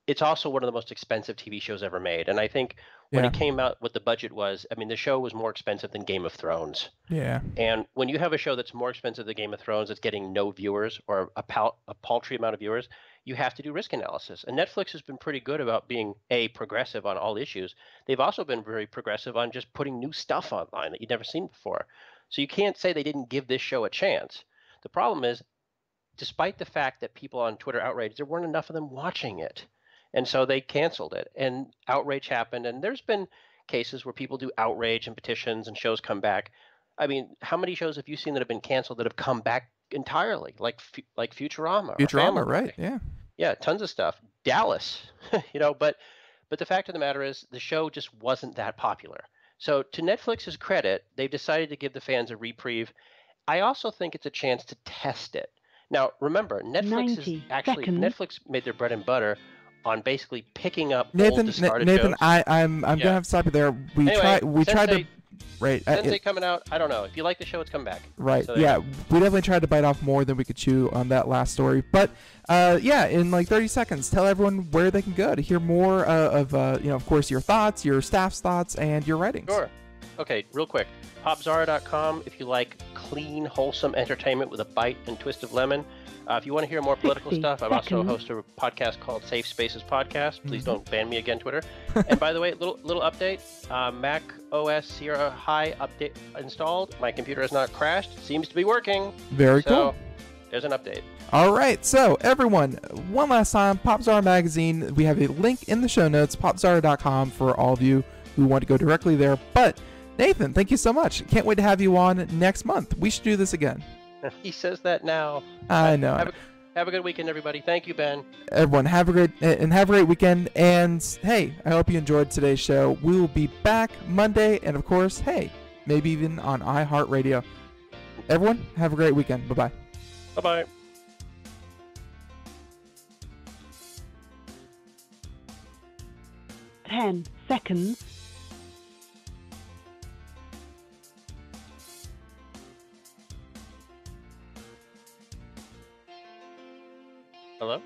It's also one of the most expensive TV shows ever made, and I think when it came out, what the budget was, I mean, the show was more expensive than Game of Thrones. Yeah. And when you have a show that's more expensive than Game of Thrones, that's getting no viewers or a paltry amount of viewers, you have to do risk analysis. And Netflix has been pretty good about being progressive on all issues. They've also been very progressive on just putting new stuff online that you'd never seen before. So you can't say they didn't give this show a chance. The problem is, despite the fact that people on Twitter outraged, there weren't enough of them watching it. And so they canceled it, and outrage happened. And there's been cases where people do outrage and petitions and shows come back. I mean, how many shows have you seen that have been canceled that have come back entirely, like Futurama? Futurama, right? Yeah. Yeah, tons of stuff. Dallas, but the fact of the matter is the show just wasn't that popular. So to Netflix's credit, they've decided to give the fans a reprieve. I also think it's a chance to test it. Now, remember, Netflix made their bread and butter on basically picking up old discarded Nathan, shows. I'm gonna have to stop you there. We tried to. Right. Sense8 coming out, I don't know. If you like the show, it's come back. Right. So yeah, we definitely tried to bite off more than we could chew on that last story. But in like 30 seconds, tell everyone where they can go to hear more of course, your thoughts, your staff's thoughts, and your writings. Sure. Okay, real quick. Popzara.com if you like clean, wholesome entertainment with a bite and twist of lemon. If you want to hear more political 60 stuff, I'm also a seconds. host of a podcast called Safe Spaces Podcast. Please don't ban me again, Twitter. And by the way, little update. Mac OS Sierra High update installed. My computer has not crashed. Seems to be working. Very So cool. there's an update. All right, so everyone, one last time, Popzara Magazine. We have a link in the show notes, popzara.com, for all of you who want to go directly there. But Nathan, thank you so much. Can't wait to have you on next month. We should do this again. He says that now. I know. Have a good weekend, everybody. Thank you, Ben. Everyone, have a great weekend. And hey, I hope you enjoyed today's show. We will be back Monday, and of course, hey, maybe even on iHeartRadio. Everyone, have a great weekend. Bye-bye. Bye-bye. Ten seconds. Hello?